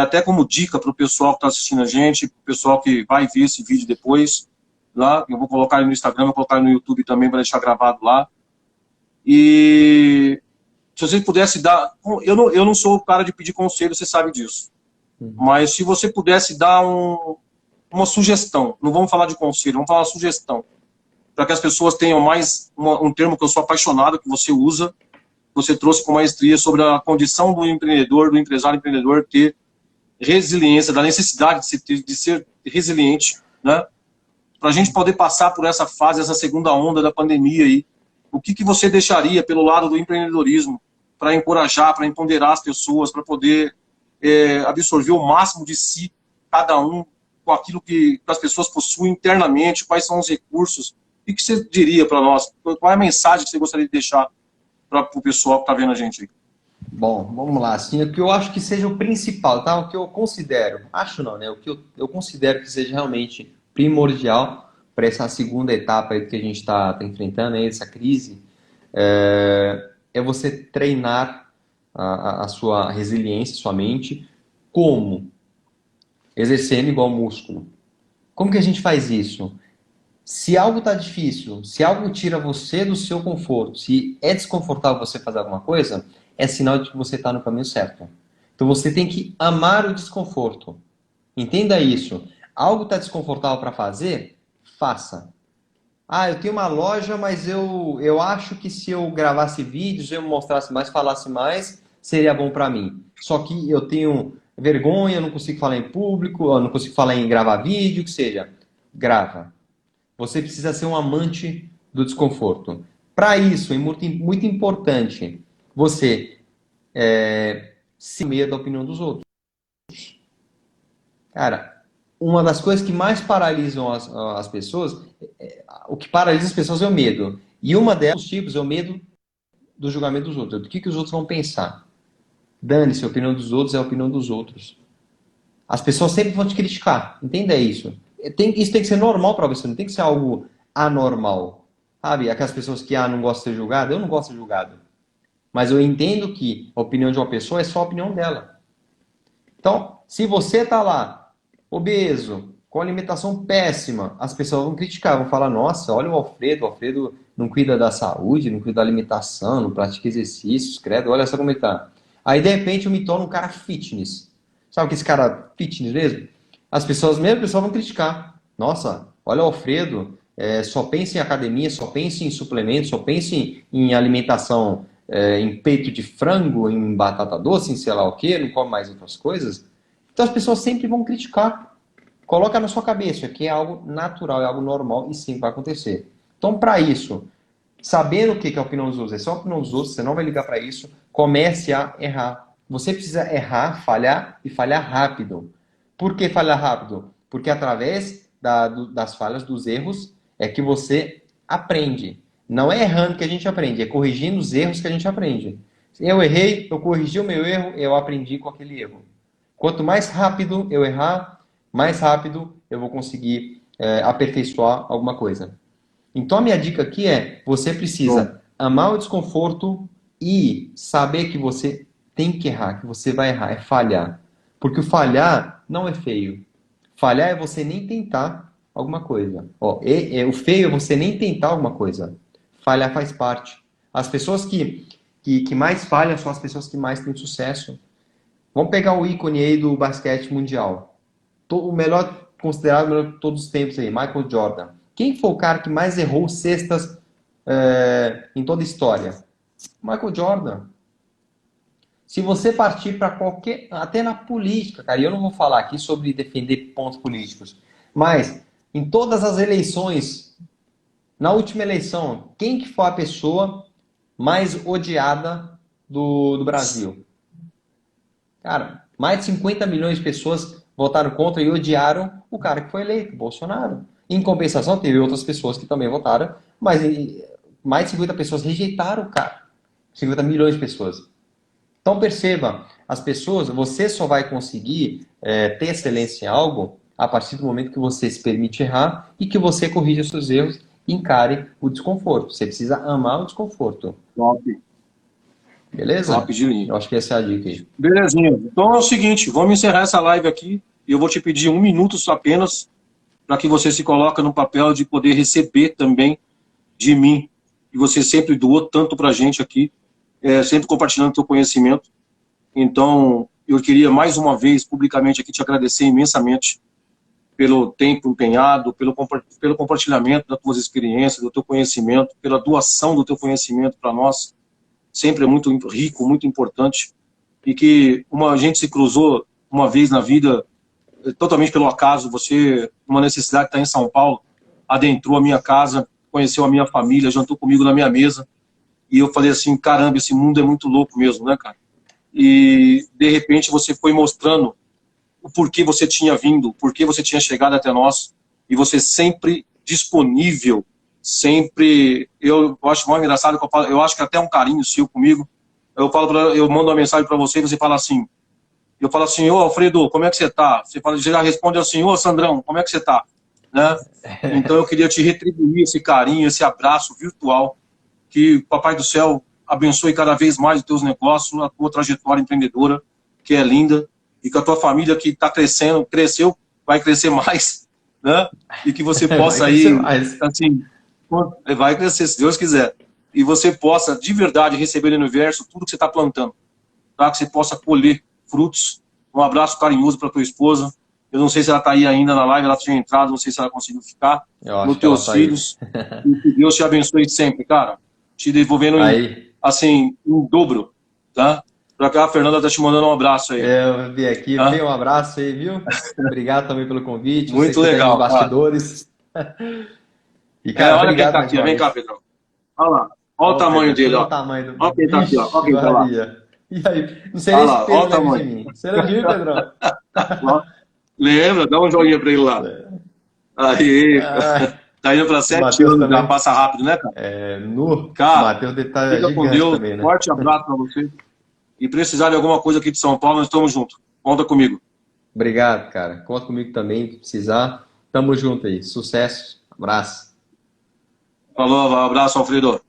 Speaker 2: até como dica para o pessoal que está assistindo a gente, para o pessoal que vai ver esse vídeo depois, lá, eu vou colocar ele no Instagram, vou colocar ele no YouTube também para deixar gravado lá. E se você pudesse dar... Eu não sou o cara de pedir conselho, você sabe disso. Mas se você pudesse dar uma sugestão, não vamos falar de conselho, vamos falar uma sugestão, para que as pessoas tenham mais um termo que eu sou apaixonado, que você usa, você trouxe com maestria sobre a condição do empreendedor, do empresário empreendedor ter resiliência, da necessidade de ser resiliente, né? Para a gente poder passar por essa fase, essa segunda onda da pandemia aí. O que você deixaria pelo lado do empreendedorismo para encorajar, para empoderar as pessoas, para poder absorver o máximo de si, cada um, com aquilo que as pessoas possuem internamente, quais são os recursos? O que você diria para nós? Qual é a mensagem que você gostaria de deixar para o pessoal que está vendo a gente aí?
Speaker 1: Bom, vamos lá. Assim, o que eu acho que seja o principal, tá? O que eu considero, acho não, né? O que eu considero que seja realmente primordial para essa segunda etapa aí que a gente está enfrentando, aí, essa crise, é você treinar a sua resiliência, sua mente, como? Exercendo igual músculo. Como que a gente faz isso? Se algo está difícil, se algo tira você do seu conforto, se é desconfortável você fazer alguma coisa, é sinal de que você está no caminho certo. Então você tem que amar o desconforto. Entenda isso. Algo está desconfortável para fazer? Faça. Ah, eu tenho uma loja, mas eu acho que se eu gravasse vídeos, eu mostrasse mais, falasse mais, seria bom para mim. Só que eu tenho vergonha, eu não consigo falar em público, eu não consigo falar em gravar vídeo, que seja. Grava. Você precisa ser um amante do desconforto. Para isso, é muito importante você se medo da opinião dos outros. Cara, uma das coisas que mais paralisam as pessoas, o que paralisa as pessoas é o medo. E uma delas, tipos, é o medo do julgamento dos outros. Do que os outros vão pensar. Dane-se, a opinião dos outros é a opinião dos outros. As pessoas sempre vão te criticar. Entenda isso. Isso tem que ser normal para você, não tem que ser algo anormal. Sabe? Aquelas pessoas que não gostam de ser julgado, eu não gosto de ser julgado. Mas eu entendo que a opinião de uma pessoa é só a opinião dela. Então, se você está lá, obeso, com alimentação péssima, as pessoas vão criticar, vão falar, nossa, olha o Alfredo não cuida da saúde, não cuida da alimentação, não pratica exercícios, credo, olha só como ele está. Aí, de repente, eu me torno um cara fitness. Sabe que esse cara fitness mesmo? As pessoas vão criticar. Nossa, olha o Alfredo, só pensa em academia, só pensa em suplementos, só pensa em alimentação, em peito de frango, em batata doce, em sei lá o quê, não come mais outras coisas. Então as pessoas sempre vão criticar. Coloca na sua cabeça que é algo natural, é algo normal e sim vai acontecer. Então, para isso, sabendo o que é a opinião dos outros, é só a opinião dos outros, você não vai ligar para isso, comece a errar. Você precisa errar, falhar e falhar rápido. Por que falhar rápido? Porque através das falhas, dos erros, é que você aprende. Não é errando que a gente aprende, é corrigindo os erros que a gente aprende. Eu errei, eu corrigi o meu erro, eu aprendi com aquele erro. Quanto mais rápido eu errar, mais rápido eu vou conseguir aperfeiçoar alguma coisa. Então a minha dica aqui é, você precisa amar o desconforto e saber que você tem que errar, que você vai errar, é falhar. Porque o falhar não é feio. Falhar é você nem tentar alguma coisa. O feio é você nem tentar alguma coisa. Falhar faz parte. As pessoas que mais falham são as pessoas que mais têm sucesso. Vamos pegar o ícone aí do basquete mundial. O melhor, considerado o melhor de todos os tempos aí, Michael Jordan. Quem foi o cara que mais errou cestas em toda a história? Michael Jordan. Se você partir para qualquer, até na política, cara, e eu não vou falar aqui sobre defender pontos políticos, mas em todas as eleições, na última eleição, quem que foi a pessoa mais odiada do Brasil? Cara, mais de 50 milhões de pessoas votaram contra e odiaram o cara que foi eleito, Bolsonaro. Em compensação, teve outras pessoas que também votaram, mas mais de 50 pessoas rejeitaram o cara. 50 milhões de pessoas. Então perceba, as pessoas, você só vai conseguir ter excelência em algo a partir do momento que você se permite errar e que você corrija os seus erros e encare o desconforto. Você precisa amar o desconforto.
Speaker 2: Top.
Speaker 1: Beleza?
Speaker 2: Top de linha.
Speaker 1: Eu acho que essa é a dica aí.
Speaker 2: Belezinha. Então é o seguinte, vamos encerrar essa live aqui e eu vou te pedir 1 minuto só apenas para que você se coloque no papel de poder receber também de mim, que você sempre doou tanto para a gente aqui, sempre compartilhando o seu conhecimento. Então, eu queria mais uma vez, publicamente aqui, te agradecer imensamente pelo tempo empenhado, pelo compartilhamento das tuas experiências, do teu conhecimento, pela doação do teu conhecimento para nós. Sempre é muito rico, muito importante. E que a gente se cruzou uma vez na vida, totalmente pelo acaso. Você, uma necessidade de estar em São Paulo, adentrou a minha casa, conheceu a minha família, jantou comigo na minha mesa. E eu falei assim, caramba, esse mundo é muito louco mesmo, né, cara? E, de repente, você foi mostrando o porquê você tinha vindo, o porquê você tinha chegado até nós, e você sempre disponível, sempre... Eu acho mais engraçado, que eu acho que até um carinho seu comigo. Eu mando uma mensagem para você e você fala assim, eu falo assim, ô Alfredo, como é que você tá? Você já responde assim, ô Sandrão, como é que você tá? Né? Então eu queria te retribuir esse carinho, esse abraço virtual, que o Papai do Céu abençoe cada vez mais os teus negócios, a tua trajetória empreendedora, que é linda, e que a tua família que está crescendo, cresceu, vai crescer mais, né? E que você possa aí, assim, vai crescer, se Deus quiser. E você possa, de verdade, receber no universo tudo que você está plantando, tá? Que você possa colher frutos. Um abraço carinhoso para tua esposa. Eu não sei se ela está aí ainda na live, ela tinha entrado, não sei se ela conseguiu ficar. Nos teus filhos. E que Deus te abençoe sempre, cara. Te devolvendo, assim, em dobro, tá? Pra cá, a Fernanda tá te mandando um abraço aí.
Speaker 1: Eu vi aqui, um abraço aí, viu? Obrigado também pelo convite.
Speaker 2: Muito legal,
Speaker 1: tá nos bastidores.
Speaker 2: E, cara, olha quem tá aqui, vem cá, Pedrão. Olha lá, olha o tamanho dele, ó. Olha quem tá aqui, ó. Olha quem tá lá.
Speaker 1: E aí, não sei nem se Pedro lembra de mim. Você não viu, Pedrão?
Speaker 2: Lembra? Dá um joguinho pra ele lá. Aí, tá indo pra 7 anos, já passa rápido, né, cara?
Speaker 1: Cara, Matheus tá
Speaker 2: fica com Deus, também, né? Forte abraço pra você. E precisar de alguma coisa aqui de São Paulo, nós estamos juntos. Conta comigo.
Speaker 1: Obrigado, cara. Conta comigo também, se precisar. Tamo junto aí. Sucesso. Abraço.
Speaker 2: Falou, abraço, Alfredo.